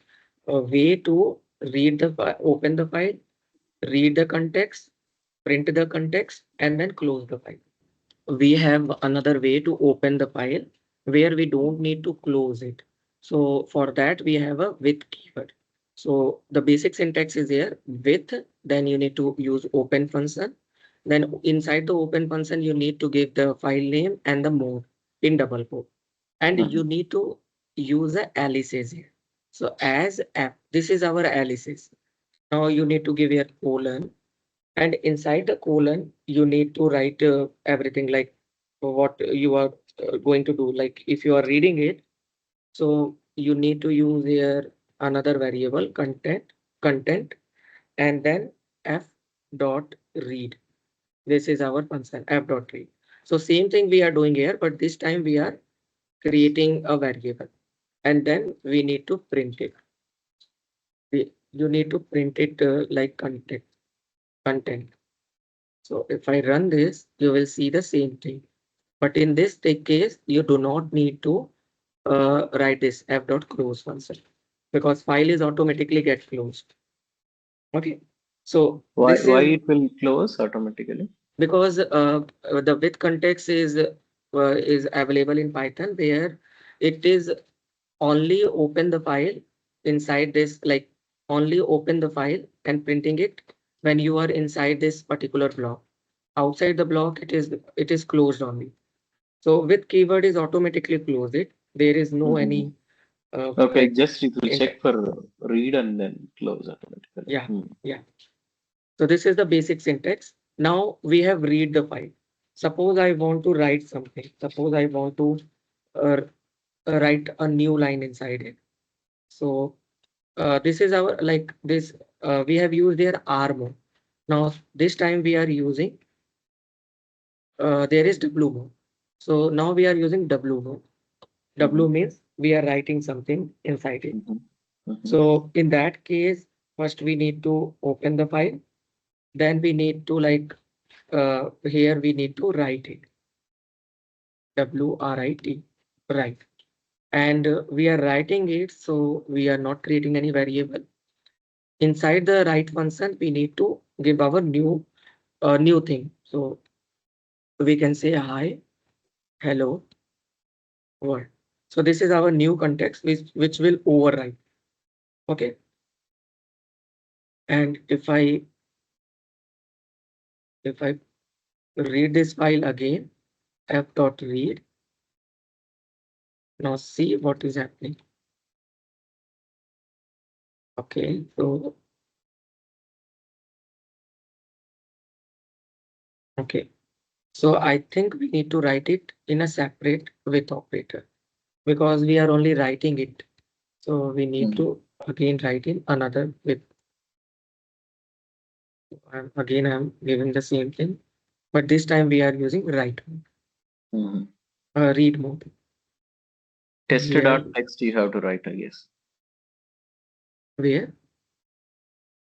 way to read the file, open the file, read the context, print the context, and then close the file. We have another way to open the file where we don't need to close it. So for that, we have a with keyword. So the basic syntax is here with, then you need to use open function. Then inside the open function, you need to give the file name and the mode in double quote. And you need to use a aliases here. So as app, this is our aliases. Now you need to give your colon, and inside the colon, you need to write everything like what you are going to do. Like if you are reading it, so you need to use here another variable content, and then f dot read. This is our function f dot read. So same thing we are doing here, but this time we are creating a variable, and then we need to print it. You need to print it like content. So if I run this, you will see the same thing. But in this case, you do not need to write this f dot close function because file is automatically get closed. Okay. So this Why is it will close automatically? because the with context is available in Python where it is only open the file inside this like only open the file and printing it when you are inside this particular block. Outside the block, it is closed only. So with keyword is automatically closed it. There is no Mm-hmm. any Okay, like just it will int check for read and then close automatically. yeah, Mm. yeah. So this is the basic syntax. Now we have read the file. Suppose I want to write something. Suppose I want to uh, write a new line inside it. So this is our like this we have used their R mode. Now this time we are using there is W mode. So now we are using W mode. Mm-hmm. W means we are writing something inside it. Mm-hmm. Mm-hmm. So in that case, first we need to open the file. Then we need to like here we need to write it. WRIT, right. And we are writing it, so we are not creating any variable. Inside the write function, we need to give our new thing. So we can say hi, hello, world. So this is our new context which will override. Okay. And if I read this file again, f.read, now see what is happening. Okay, so okay. So I think we need to write it in a separate with operator because we are only writing it. So we need Mm-hmm. to again write in another with. Again, I'm giving the same thing, but this time we are using write mode, Mm-hmm. read mode. Tested Here, dot text you have to write, I guess. where?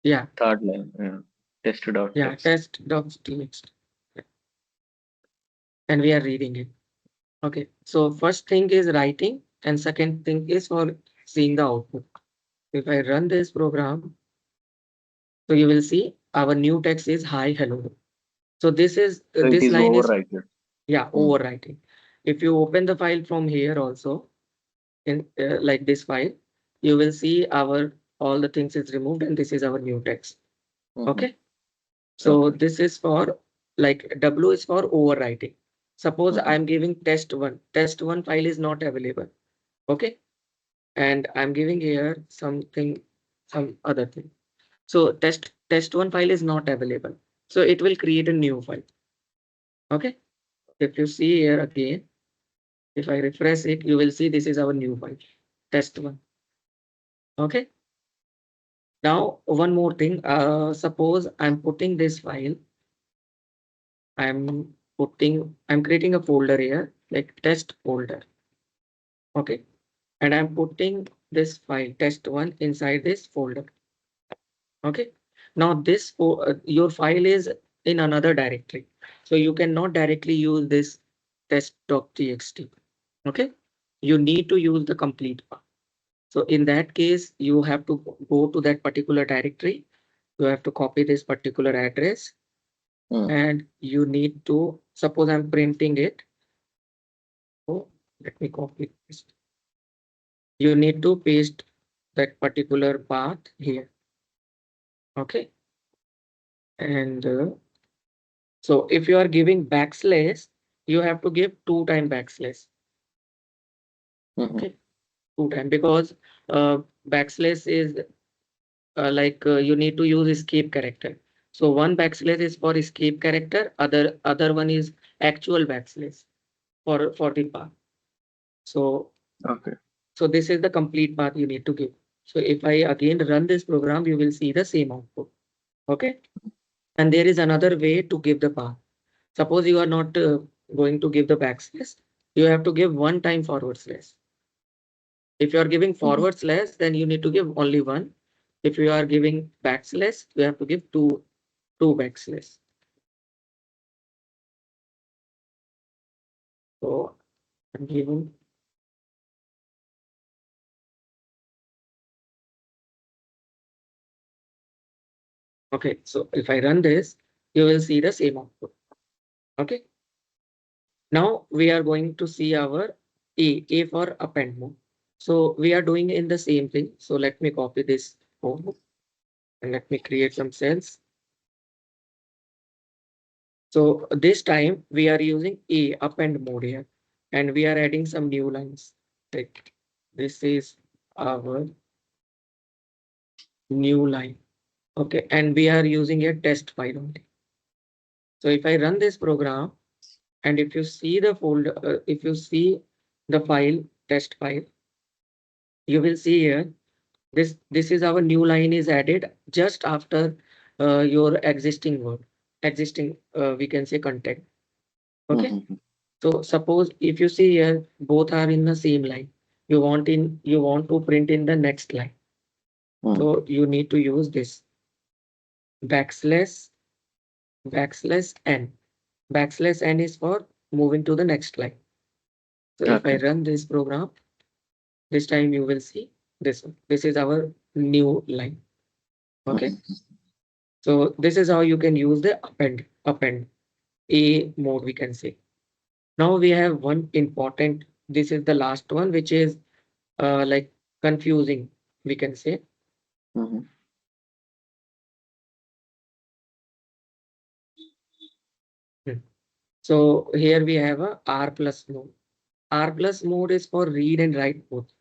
Yeah, Third line. Yeah. Tested dot yeah, text. test.txt, and we are reading it. Okay, so first thing is writing, and second thing is for seeing the output. If I run this program, so you will see our new text is hi, hello. So So it this is line is overwritten. yeah Mm-hmm. overwriting. If you open the file from here also in like this file, you will see our all the things is removed and this is our new text. Mm-hmm. Okay, so Okay. this is for like W is for overwriting. Suppose Mm-hmm. I'm giving test1 file is not available. Okay, and I'm giving here something some other thing. So test1 file is not available. So it will create a new file. Okay, if you see here again, if I refresh it, you will see this is our new file, test1. Okay. Now, one more thing. Suppose I'm putting this file, I'm creating a folder here, like test folder. Okay. And I'm putting this file, test1, inside this folder. Okay. Now, your file is in another directory. So you cannot directly use this test.txt. Okay. You need to use the complete path. So in that case, you have to go to that particular directory. You have to copy this particular address Mm. and you need to, suppose I'm printing it. So let me copy this. You need to paste that particular path here. Okay. And so if you are giving backslash, you have to give 2 time backslash. Mm-hmm. Okay. 2 time because backslash is you need to use escape character. So one backslash is for escape character, other one is actual backslash for the path. So Okay. so this is the complete path you need to give. So if I again run this program, you will see the same output. Okay. And there is another way to give the path. Suppose you are not going to give the backslash, you have to give 1 time forward slash. If you are giving Mm-hmm. forward slash, then you need to give only one. If you are giving backslash, you have to give two backslash. So I'm giving okay. So if I run this, you will see the same output. Okay. Now we are going to see our A for append mode. So we are doing in the same thing. So let me copy this code. And let me create some cells. So this time we are using a append mode here, and we are adding some new lines. Like this is our new line. Okay, and we are using a test file only. So if I run this program, and if you see the folder, if you see the file, test file, you will see here, this is our new line is added just after your existing word, existing, we can say content. Okay. Mm-hmm. So suppose if you see here, both are in the same line. You want to print in the next line. Mm. So you need to use this backslash backslash n. Backslash n is for moving to the next line. So if I Okay. run this program, this time you will see this one. This is our new line. Okay. Mm-hmm. So this is how you can use the append a mode, we can say. Now we have one important, this is the last one, which is like confusing, we can say. Mm-hmm. Hmm. So here we have a R plus mode. R plus mode is for read and write both.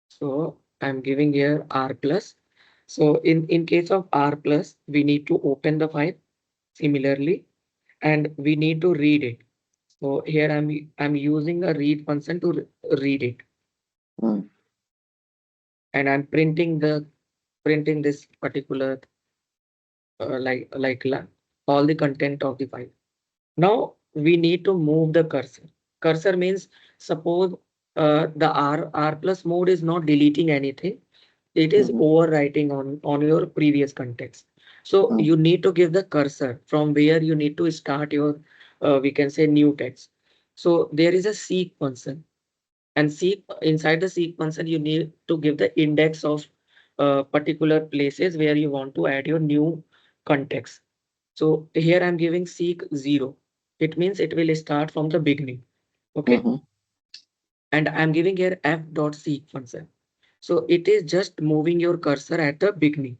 So I'm giving here R plus. So in case of R plus, we need to open the file similarly, and we need to read it. So here I'm using a read function to read it, Mm. and I'm printing this particular all the content of the file. Now we need to move the cursor. Cursor means suppose the R plus mode is not deleting anything. It is Mm-hmm. overwriting on your previous context. So Mm. you need to give the cursor from where you need to start your we can say new text. So there is a seek function, and seek inside the seek function you need to give the index of particular places where you want to add your new context. So here I'm giving seek 0. It means it will start from the beginning. Okay. Mm-hmm. And I'm giving here f dot seek function. So it is just moving your cursor at the beginning.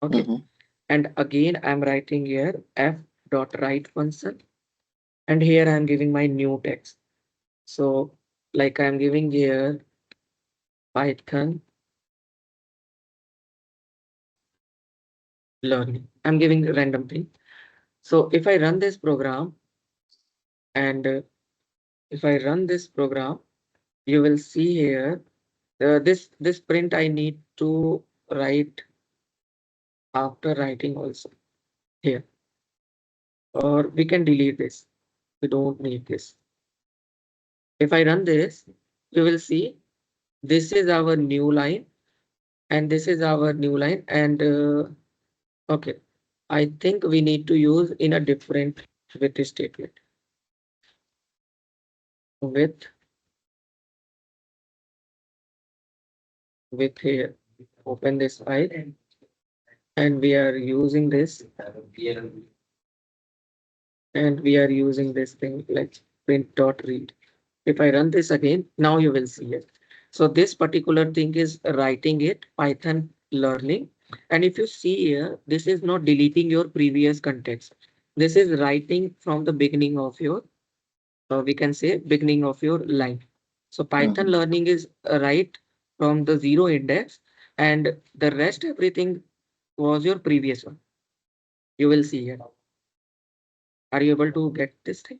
Okay. Mm-hmm. And again, I'm writing here f dot write function. And here I'm giving my new text. So like I'm giving here Python learning. I'm giving a random thing. So if I run this program, and if I run this program, you will see here this print I need to write after writing also here, or we can delete this. We don't need this. If I run this, you will see this is our new line, and this is our new line. And okay, I think we need to use in a different with statement with here. Open this file, and we are using this, and we are using this thing like print dot read. If I run this again, now you will see it. So this particular thing is writing it Python learning. And if you see here, this is not deleting your previous context. This is writing from the beginning of your, we can say beginning of your line. So Python Mm-hmm. learning is right from the zero index, and the rest everything was your previous one. You will see here. Are you able to get this thing?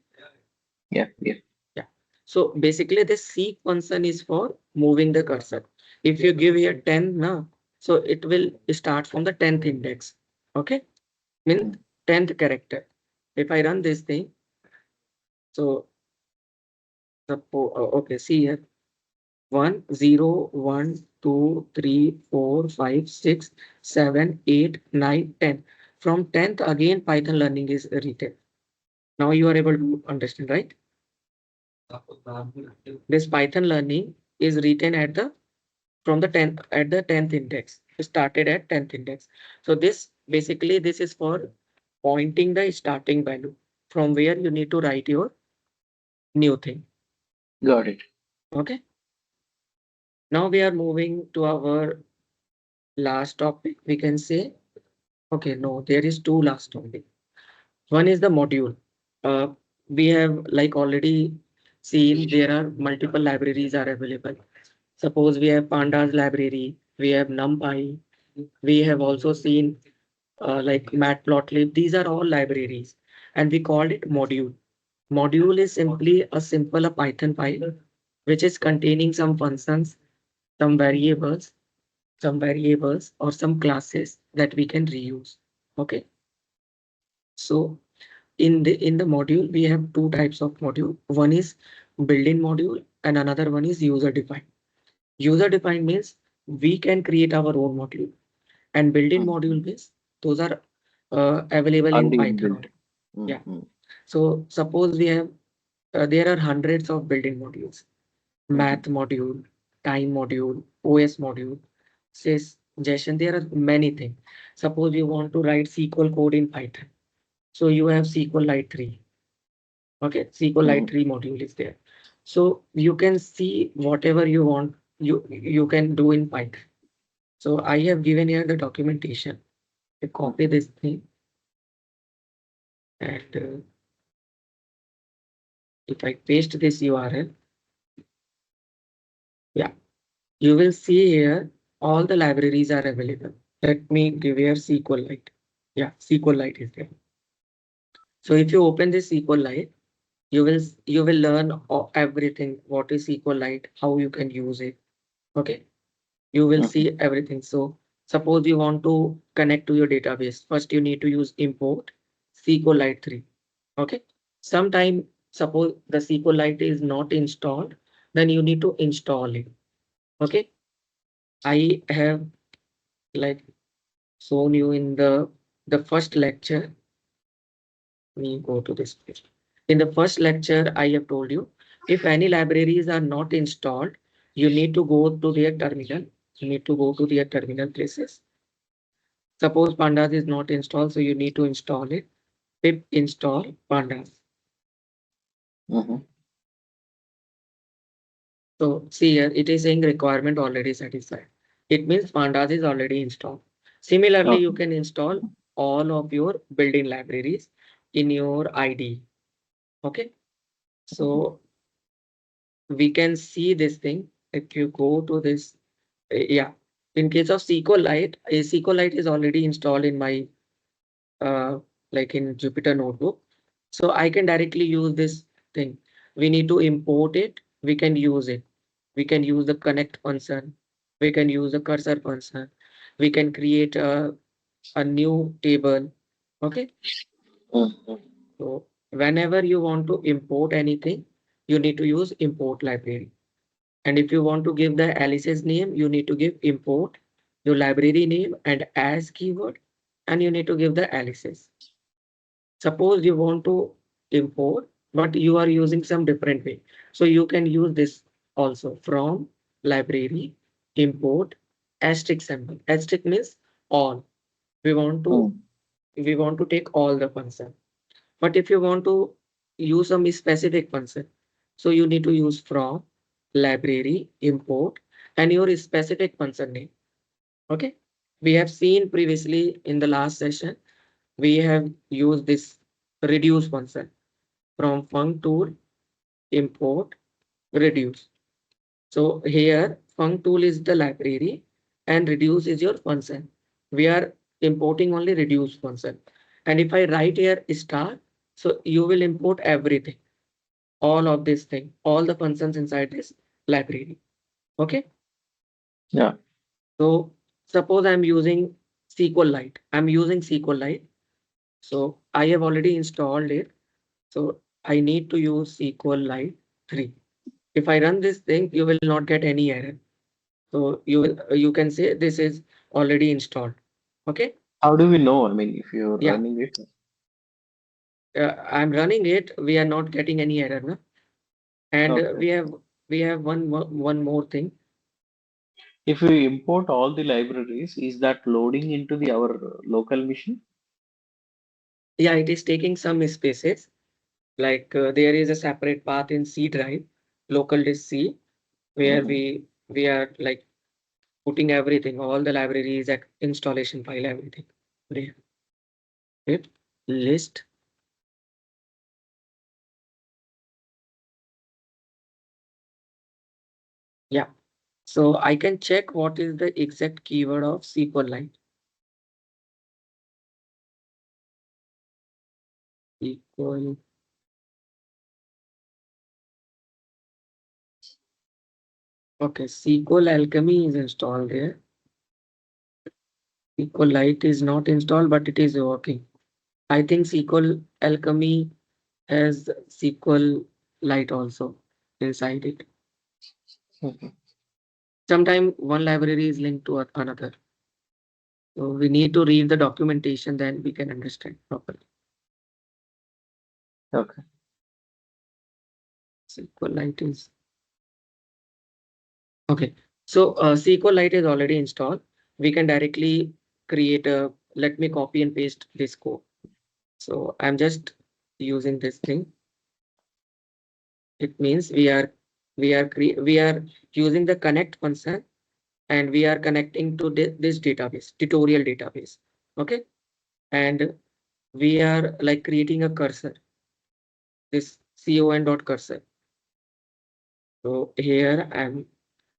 Yeah. Yeah. Yeah. So basically this seek function is for moving the cursor. If you give here 10 now, so it will start from the 10th index. Okay. Means Mm. 10th character. If I run this thing, so okay, see here. 1, 0, 1, 2, 3, 4, 5, 6, 7, 8, 9, 10. From 10th again Python learning is written. Now you are able to understand, right? This Python learning is written at the from the 10th at the 10th index. It started at 10th index. So this basically this is for pointing the starting value from where you need to write your new thing. Got it. Okay. Now we are moving to our last topic, we can say. Okay, no, there is two last only. One is the module. Uh, we have like already seen there are multiple libraries are available. Suppose we have Pandas library, we have NumPy, we have also seen like Matplotlib. These are all libraries, and we called it module. Module is simply a simple a Python file which is containing some functions, some variables, or some classes that we can reuse. Okay, so in the module we have two types of module. One is built-in module and another one is user defined. User defined means we can create our own module, and built-in Mm-hmm. module means those are available in Already Python inbuilt. only. Yeah. Mm-hmm. So suppose we have there are hundreds of built-in modules: Mm-hmm. math module, time module, OS module, suggestion. There are many things. Suppose you want to write SQL code in Python, so you have SQLite 3. Okay, SQLite Mm-hmm. 3 module is there. So you can see whatever you want, you can do in Python. So I have given here the documentation. I copy Mm-hmm. this thing, and if I paste this URL, yeah, you will see here all the libraries are available. Let me give here SQLite. Yeah, SQLite is there. So if you open this SQLite, you will learn everything. What is SQLite? How you can use it. Okay, you will Mm-hmm. see everything. So suppose you want to connect to your database. First, you need to use import SQLite 3. Okay. Sometime suppose the SQLite is not installed, then you need to install it. Okay. I have like shown you in the first lecture. We go to this page. In the first lecture, I have told you if any libraries are not installed, you need to go to their terminal. You need to go to their terminal places. Suppose Pandas is not installed, so you need to install it. Pip install Pandas. Mm-hmm. So see here, it is saying requirement already satisfied. It means Pandas is already installed. Similarly, you Okay. can install all of your built-in libraries in your IDE. Okay. Mm-hmm. So we can see this thing. If you go to this, yeah. In case of SQLite, a SQLite is already installed in my uh, like in Jupyter Notebook. So I can directly use this thing. We need to import it. We can use it. We can use the connect function. We can use the cursor function. We can create a new table. Okay. Mm-hmm. So whenever you want to import anything, you need to use import library. And if you want to give the aliases name, you need to give import your library name and as keyword, and you need to give the aliases. Suppose you want to import, but you are using some different way. So you can use this also from library import asterisk symbol. Asterisk means all. We want to Mm-hmm. we want to take all the function. But if you want to use some specific function, so you need to use from library import and your specific function name. Okay. We have seen previously in the last session, we have used this reduce function from func tool import reduce. So here func tool is the library and reduce is your function. We are importing only reduce function. And if I write here star, so you will import everything, all of this thing, all the functions inside this library. Okay. Yeah. So suppose I'm using SQLite. I'm using SQLite. So I have already installed it. So I need to use SQLite 3. If I run this thing, you will not get any error. So you can say this is already installed. Okay. How do we know? I mean, if you're Yeah. running it, I'm running it. We are not getting any error. No? And okay. we have one more thing. If we import all the libraries, is that loading into the our local machine? Yeah, it is taking some spaces. Like there is a separate path in C drive, local disk C, where Mm-hmm. we are like putting everything, all the libraries, installation file, everything. It list yeah. So I can check what is the exact keyword of SQLite. Equal. Okay, SQL Alchemy is installed here. SQLite is not installed, but it is working. I think SQL Alchemy has SQLite also inside it. Mhm. Sometimes one library is linked to another. So we need to read the documentation, then we can understand properly. Okay. SQLite is okay. So SQLite is already installed. We can directly create a. Let me copy and paste this code. So I'm just using this thing. It means we are using the connect function and we are connecting to this database, tutorial database. Okay, and we are like creating a cursor, this con.cursor. So here I'm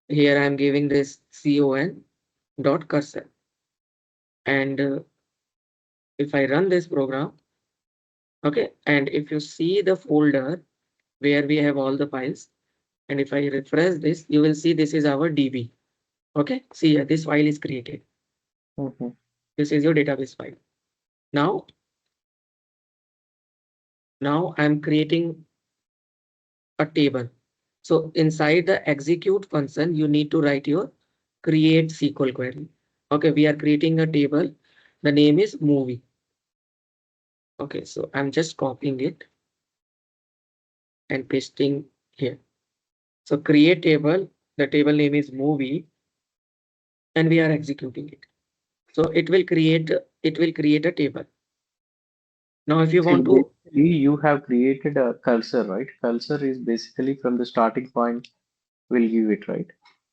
giving this con.cursor, and if I run this program, okay, and if you see the folder where we have all the files, and if I refresh this, you will see this is our DB. Okay, see here, this file is created. Mhm. This is your database file. Now, now I'm creating a table. So inside the execute function, you need to write your create SQL query. Okay, we are creating a table. The name is movie. Okay, so I'm just copying it and pasting here. So create table, the table name is movie, and we are executing it. So it will create a table. Now, if you See, want to, basically, you have created a cursor, right? Cursor is basically from the starting point, we'll give it, right?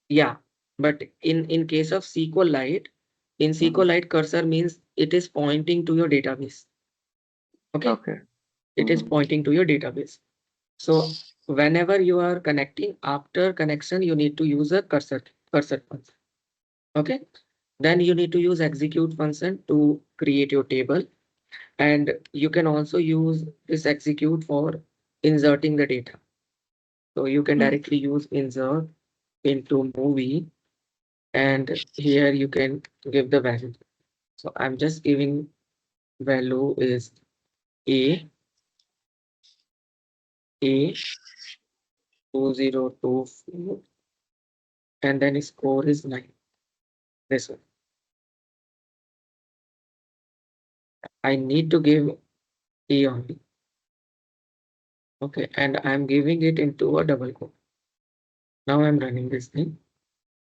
yeah, but in case of SQLite, in Mhm. SQLite cursor means it is pointing to your database. Okay, Okay. it is Mhm. pointing to your database. So whenever you are connecting, after connection, you need to use a cursor function. Okay, then you need to use execute function to create your table, and you can also use this execute for inserting the data. So you can Mm. directly use insert into movie, and here you can give the value. So I'm just giving value is a 2024, and then score is 9. This one. I need to give a only. Okay, and I'm giving it into a double quote. Now I'm running this thing.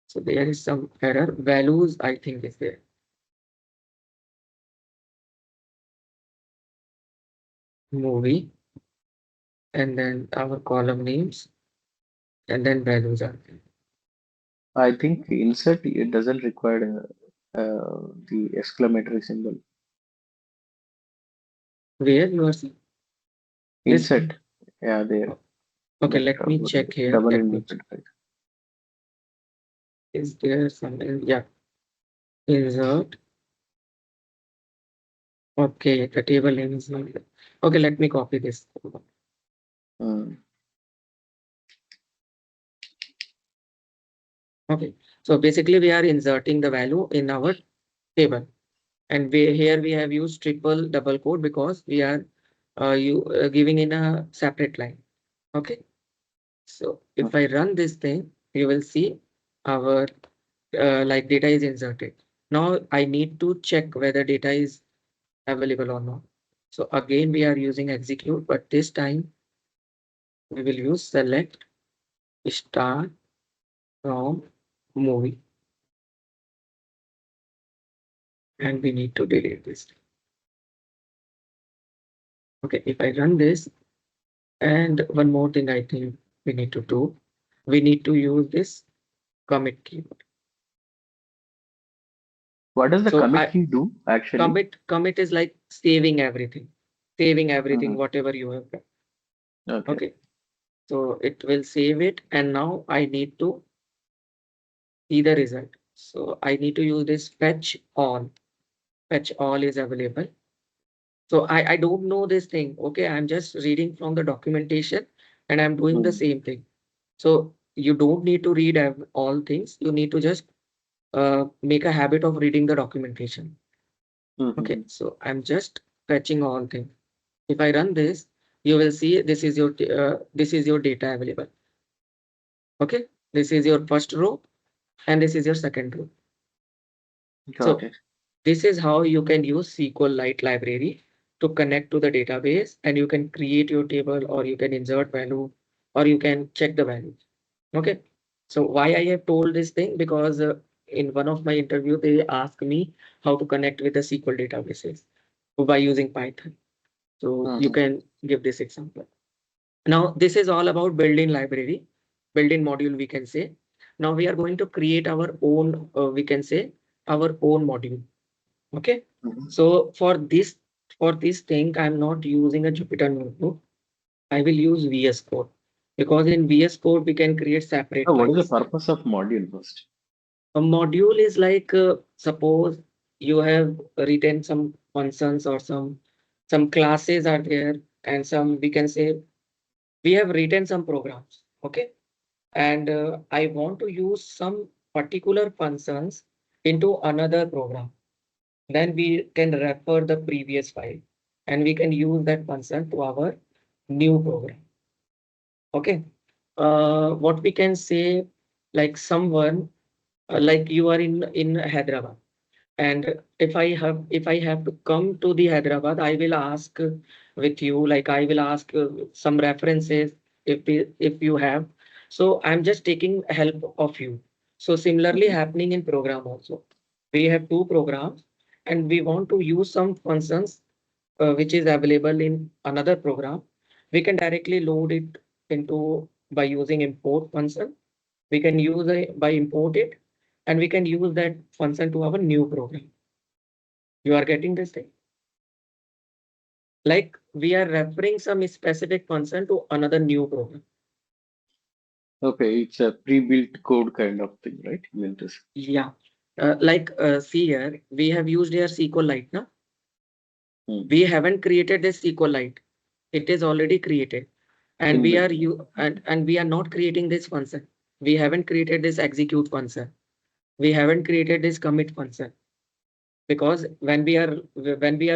So there is some error. Values, I think, is there. Movie, and then our column names, and then values are there. I think insert it doesn't require the exclamatory symbol. Where you are seeing this. Insert, yeah, there. Okay, That let me check here. double Let me inverted, check. right? Is there something? Yeah, insert. Okay, the table name is not there. Okay, let me copy this. Mm. Okay, so basically we are inserting the value in our table, and here we have used triple double quote because we are giving in a separate line. Okay, so if I run this thing, you will see our like data is inserted. Now I need to check whether data is available or not. So again, we are using execute, but this time we will use select star from movie, and we need to delete this. Okay, if I run this, and one more thing I think we need to do, we need to use this commit keyword. What does the So commit key do actually? commit is like saving everything, Mhm. whatever you have done. Okay. Okay. So it will save it, and now I need to see the result. So I need to use this fetch all. Fetch all is available. So I don't know this thing. Okay, I'm just reading from the documentation and I'm doing the Mhm. same thing. So you don't need to read all things. You need to just make a habit of reading the documentation. Okay, Mhm. so I'm just fetching all things. If I run this, you will see this is your data available. Okay, this is your first row and this is your second row. Got So it. this is how you can use SQLite library to connect to the database, and you can create your table, or you can insert value, or you can check the values. Okay. So why I have told this thing? Because in one of my interview, they asked me how to connect with the SQL databases by using Python. So you Mhm. can give this example. Now, this is all about built-in library, built-in module, we can say. Now we are going to create our own, we can say, our own module. Okay. Mhm. So for this thing, I'm not using a Jupyter notebook. I will use VS Code, because in VS Code we can create separate So what is the files. purpose of module first? A module is like, suppose you have written some functions or some classes are there, and some, we can say, we have written some programs. Okay. And I want to use some particular functions into another program. Then we can refer the previous file and we can use that function to our new program. Okay. What we can say, like someone, like you are in Hyderabad, and if I have to come to the Hyderabad, I will ask with you, like I will ask some references if you have. So I'm just taking help of you. So similarly Mhm. happening in program also. We have two programs and we want to use some functions which is available in another program. We can directly load it into by using import function. We can use by import it, and we can use that function to our new program. You are getting this thing? Like we are referring some specific function to another new program. Okay, it's a pre-built code kind of thing, right? You mean this? Yeah. See here, we have used here SQLite now. Hmm. We haven't created this SQLite. It is already created. And we Inbuilt. are and we are not creating this function. We haven't created this execute function. We haven't created this commit function. Because when we are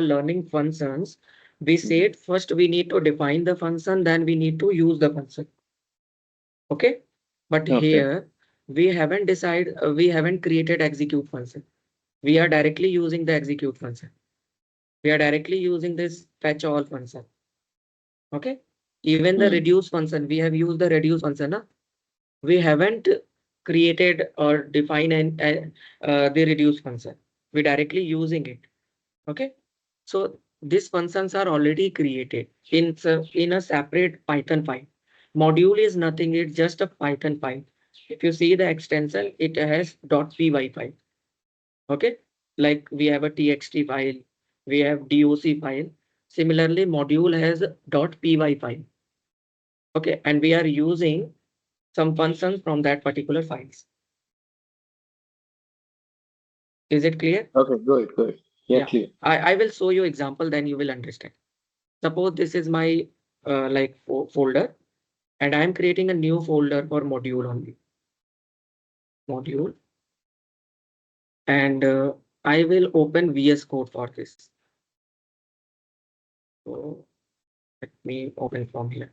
learning functions, we Mhm. said first we need to define the function, then we need to use the function. Okay. But Okay. here we haven't created execute function. We are directly using the execute function. We are directly using this fetch all function. Okay. Even the Hmm. reduce function, we have used the reduce function. Huh? We haven't created or defined the reduce function. We directly using it. Okay. So these functions are already created in a separate Python file. Module is nothing, it's just a Python file. If you see the extension, it has .py file. Okay. Like we have a txt file, we have doc file. Similarly, module has .py file. Okay. And we are using some functions from that particular files. Is it clear? Okay, good, good. Yeah, Yeah. clear. I will show you example, then you will understand. Suppose this is my folder, and I'm creating a new folder for module only. Module. And I will open VS Code for this. So let me open from here.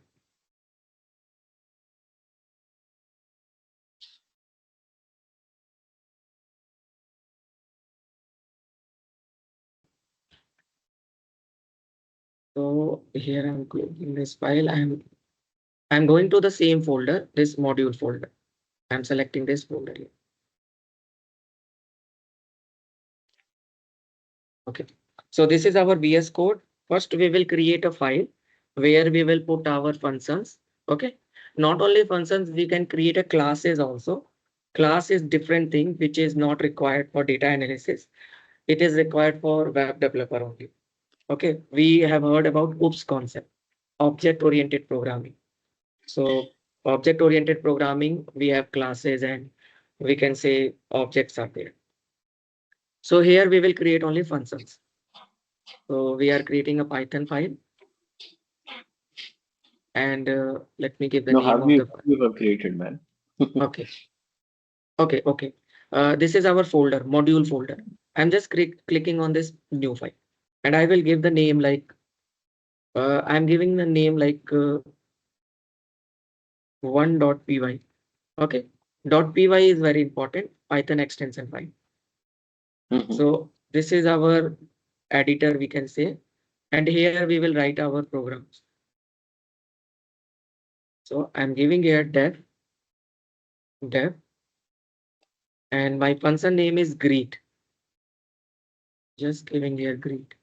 So here I'm closing this file. I'm going to the same folder, this module folder. I'm selecting this folder here. Okay. So this is our VS Code. First, we will create a file where we will put our functions. Okay. Not only functions, we can create a classes also. Class is different thing which is not required for data analysis. it is required for web developer only. Okay, we have heard about OOPS concept, object-oriented programming. So object-oriented programming, we have classes and we can say objects are there. So here we will create only functions. So we are creating a Python file and let me give the No, name have of you the file. you have created, man? Okay, okay. This is our folder, module folder. I'm just clicking on this new file and I will give the name like, I'm giving the name like 1.py. Okay, .py is very important, Python extension file. Mhm. So this is our editor, we can say, and here we will write our programs. So I'm giving here dev, and my function name is greet. Just giving here greet,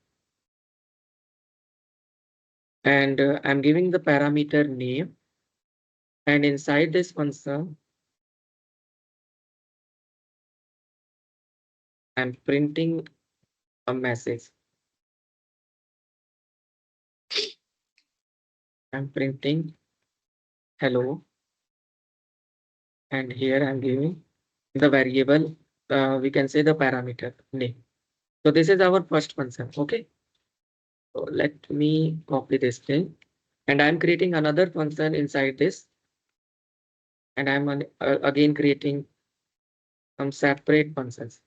and I'm giving the parameter name, and inside this function, I'm printing a message. I'm printing hello, and here I'm giving the variable, we can say the parameter name. So this is our first function. Okay. So let me copy this thing and I'm creating another function inside this and again creating some separate functions.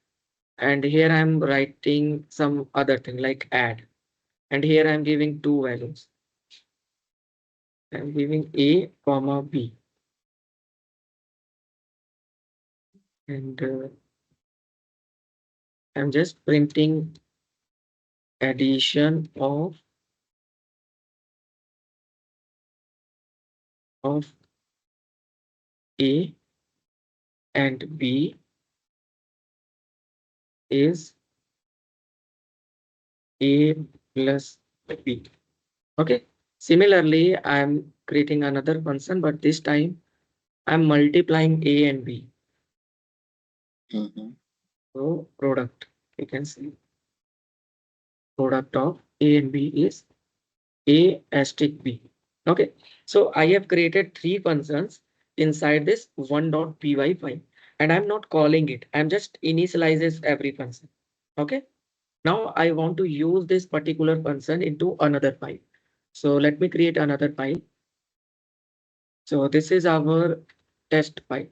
And here I'm writing some other thing like add. And here I'm giving two values. I'm giving A, comma B. And I'm just printing addition of A and B is A plus B. Okay. Similarly, I'm creating another function, but this time I'm multiplying A and B. Mhm. So product, you can see product of A and B is A asterisk B. Okay. So I have created three functions inside this 1.py file and I'm not calling it. I'm just initializes every function. Okay. Now I want to use this particular function into another file. So let me create another file. So this is our test file,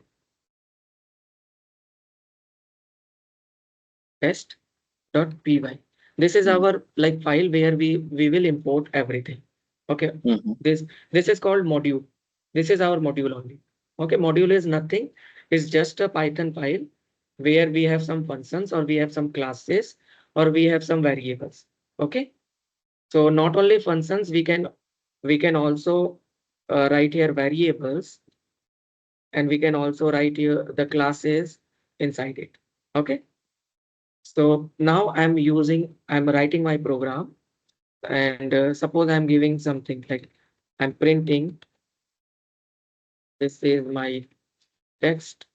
test.py. This is Mhm. our like file where we will import everything. Okay. Mhm. This is called module. This is our module only. Okay. Module is nothing. It's just a Python file where we have some functions or we have some classes or we have some variables. Okay. So not only functions, we can also write here variables and we can also write here the classes inside it. Okay. So now I'm writing my program and suppose I'm giving something like I'm printing, this is my text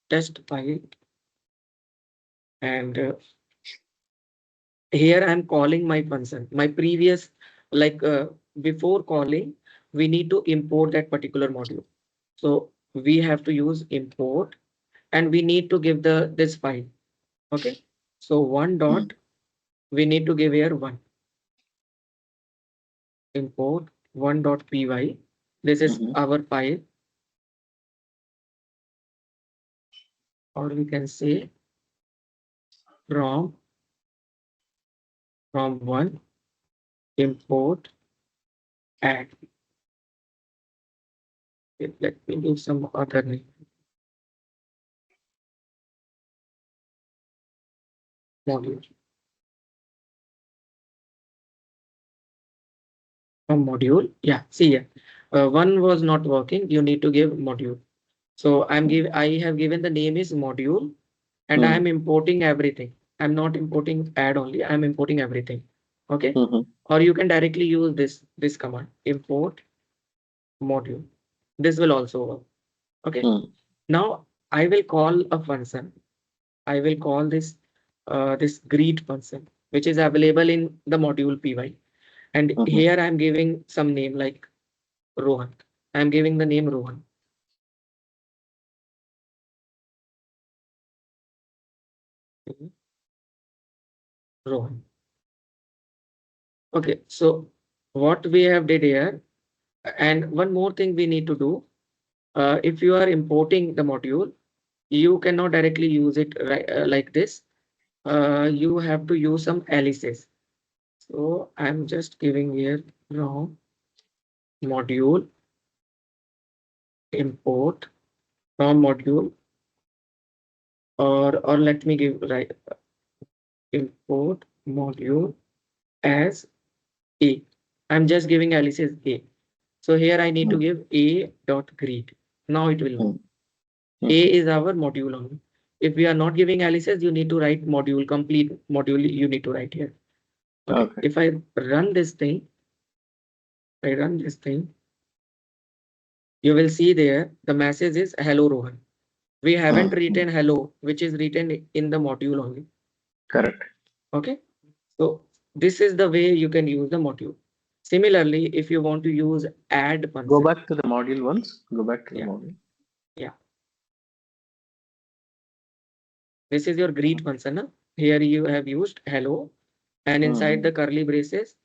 test file and here I'm calling my function. My previous, like before calling, we need to import that particular module. So we have to use import and we need to give this file. Okay. So one Mhm. dot, we need to give here one import 1.py. This is Mhm. our file, or we can say from one import add. Let me give some other name module. A module. Yeah, see here. One was not working. You need to give module. So I have given the name is module and I Mhm. am importing everything. I'm not importing add only. I'm importing everything. Okay. Mhm. Or you can directly use this command import module. This will also work. Okay. Mhm. Now I will call a function. I will call this. this greet function, which is available in the module py. And Mm-hmm. here I'm giving some name like Rohan. I'm giving the name Rohan. Mhm. Rohan. Okay, so what we have did here, and one more thing we need to do, if you are importing the module, you cannot directly use it right, like this. You have to use some aliases. So I'm just giving here raw module import from module, or let me give right import module as A. I'm just giving aliases A. So here I need to give a dot greet. Now it will work. A Mm-hmm. is our module only. If we are not giving aliases, you need to write module, complete module you need to write here. Okay. Okay. If I run this thing, you will see there the message is hello Rohan. We haven't Mm-hmm. written hello, which is written in the module only. Correct. Okay. So this is the way you can use the module. Similarly, if you want to use add Go function, back to the module once. Go back to the yeah, module. yeah. This is your greet function. Huh? Here you have used hello, and inside Mm-hmm. the curly braces,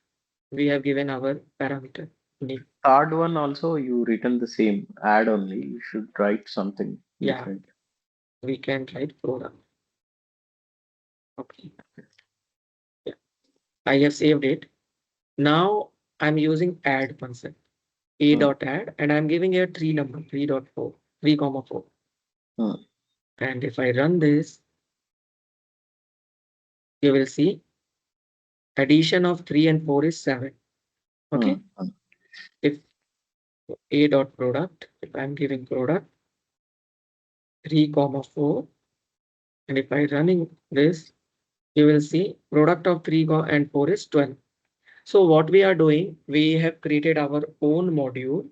we have given our parameter name. Third one also you written the same. Add only. You should write something Yeah, different. we can write program. Okay. Yeah. I have saved it. Now I'm using add function. A Mm-hmm. dot add, and I'm giving here three number, 3.4, 3 comma 4. And if I run this, you will see addition of 3 and 4 is 7. Okay. Mm-hmm. If A dot product, if I'm giving product 3 comma 4, and if I running this, you will see product of 3 and 4 is 12. So what we are doing, we have created our own module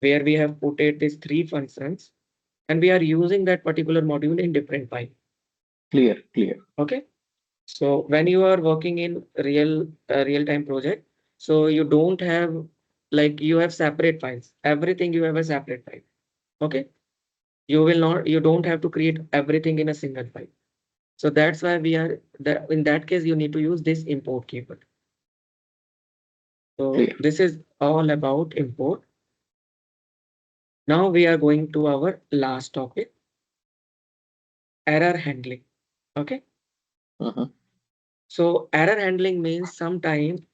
where we have put it these three functions, and we are using that particular module in different file. Clear. Clear. Okay. So when you are working in real time project, so you don't have like you have separate files. Everything you have a separate file. Okay. You don't have to create everything in a single file. So that's why we are that in that case you need to use this import keyword. So Clear. this is all about import. Now we are going to our last topic, error handling. Okay. Mm-hmm. So error handling means sometime,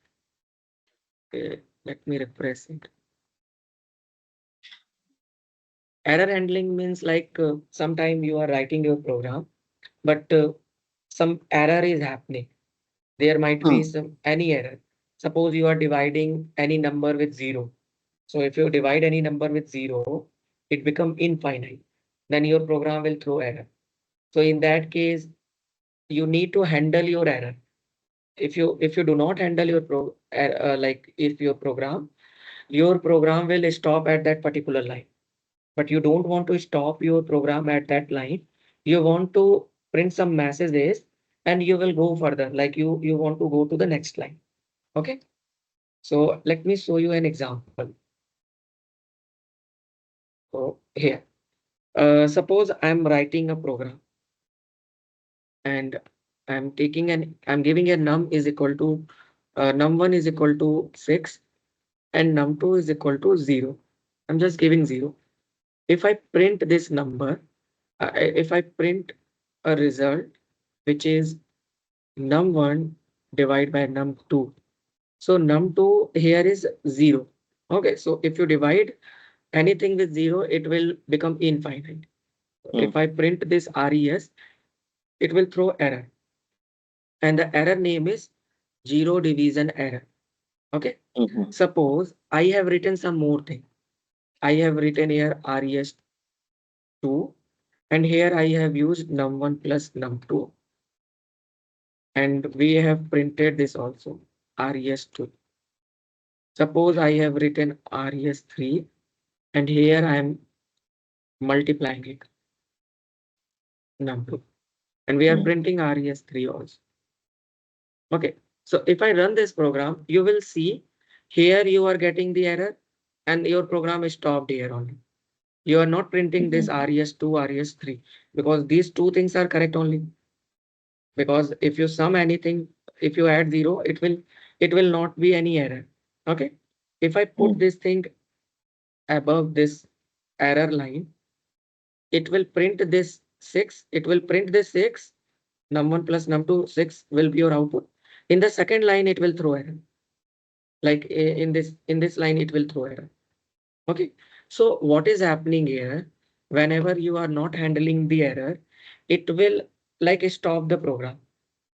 let me refresh it. Error handling means like sometime you are writing your program, but some error is happening. There might be some any error. Suppose you are dividing any number with zero. So if you divide any number with zero, it become infinite. Then your program will throw error. So in that case, you need to handle your error. If you do not handle your like if your program will stop at that particular line. But you don't want to stop your program at that line. You want to print some messages and you will go further. Like you want to go to the next line. Okay. So let me show you an example. So here, suppose I'm writing a program and I'm giving a num is equal to num1 is equal to 6 and num2 is equal to 0. I'm just giving 0. If I print this number, if I print a result which is num1 divided by num2. So num2 here is 0. Okay, so if you divide anything with 0, it will become infinite. If I print this res, it will throw error. And the error name is zero division error. Okay. Mm-hmm. Suppose I have written some more thing. I have written here res2, and here I have used num1 plus num2, and we have printed this also res2. Suppose I have written res3, and here I am multiplying it num2. and we are printing res3 also. Okay, so if I run this program, you will see here you are getting the error and your program is stopped here only. You are not printing this res2, res3 because these two things are correct only. Because if you sum anything, if you add 0, it will not be any error. Okay, if I put this thing above this error line, it will print this 6. It will print this 6. Num1 plus num2 6 will be your output. In the second line, it will throw error. Like in this line, it will throw error. Okay. So what is happening here? Whenever you are not handling the error, it will like stop the program.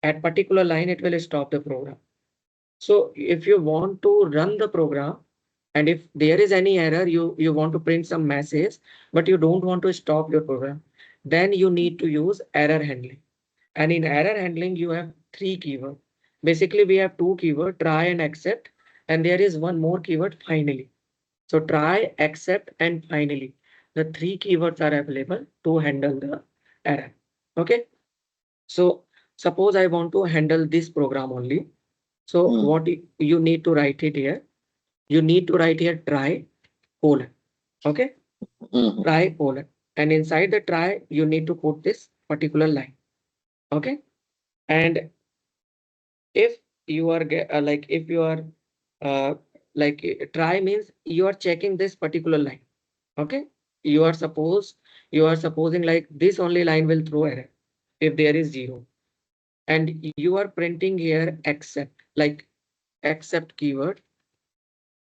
At particular line, it will stop the program. So if you want to run the program, and if there is any error, you want to print some message, but you don't want to stop your program, then you need to use error handling. And in error handling, you have three keywords. Basically, we have two keywords, try and accept, and there is one more keyword, finally. So try, accept, and finally. The three keywords are available to handle the error. Okay. So suppose I want to handle this program only. So what you need to write it here? You need to write here try colon. Okay. Try colon. And inside the try, you need to put this particular line. Okay. And if you are like if you are uh, try means you are checking this particular line. Okay, you are supposing like this only line will throw error if there is 0, and you are printing here accept, like accept keyword,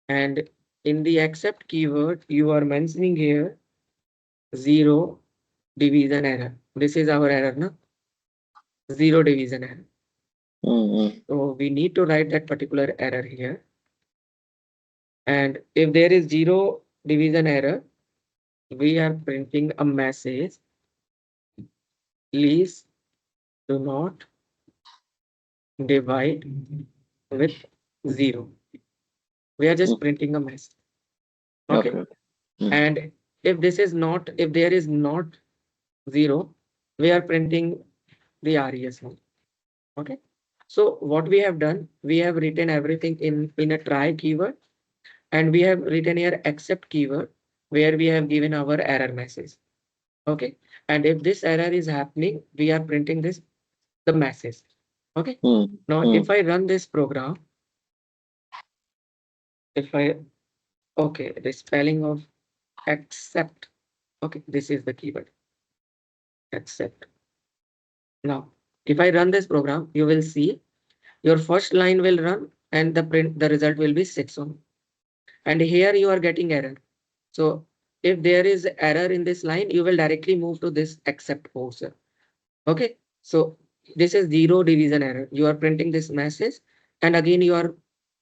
and in the accept keyword you are mentioning here 0 division error. This is our error, no? 0 division error. So we need to write that particular error here. And if there is 0 division error, we are printing a message. Please do not divide with 0. We are just printing a message. Okay. And if there is not 0, we are printing the res one. Okay. So what we have done, we have written everything in a try keyword, and we have written here accept keyword where we have given our error message. Okay. And if this error is happening, we are printing the message. Okay. Now, if I run this program, the spelling of accept. Okay, this is the keyword accept. Now, if I run this program, you will see your first line will run and the result will be 6 on. And here you are getting error. So if there is error in this line, you will directly move to this accept portion. Okay, so this is 0 division error. You are printing this message, and again you are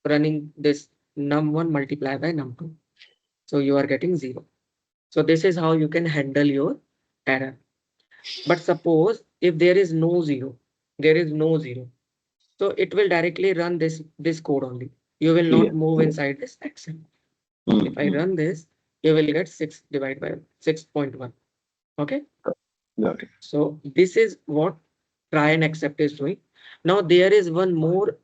running this num1 multiplied by num2. So you are getting 0. So this is how you can handle your error. But suppose if there is no 0, there is no 0. So it will directly run this code only. You will not move inside this action. If I run this, you will get 6 divided by 6.1. Okay. Got it. So this is what try and accept is doing. Now there is one more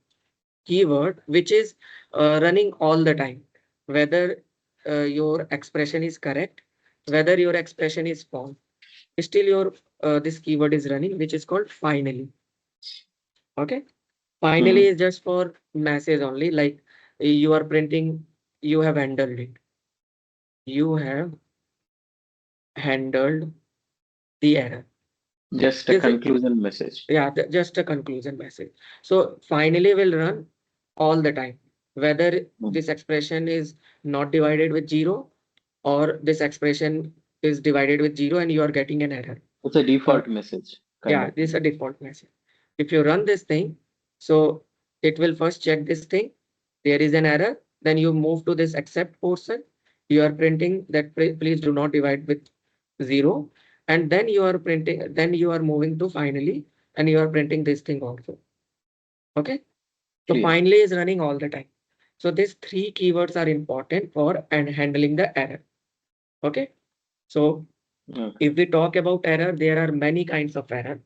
keyword which is running all the time, whether your expression is correct, whether your expression is false, still your this keyword is running, which is called finally. Okay, finally is just for message only, like you are printing, you have handled it, you have handled the error. Just a conclusion message. Yeah, just a conclusion message. So finally will run all the time, whether this expression is not divided with 0 or this expression is divided with 0 and you are getting an error. It's a default message. Yeah, this is a default message. If you run this thing, so it will first check this thing. There is an error. Then you move to this accept portion. You are printing that please do not divide with 0. And then you are printing, then you are moving to finally, and you are printing this thing also. Okay. So finally is running all the time. So these three keywords are important for and handling the error. Okay. So if we talk about error, there are many kinds of error.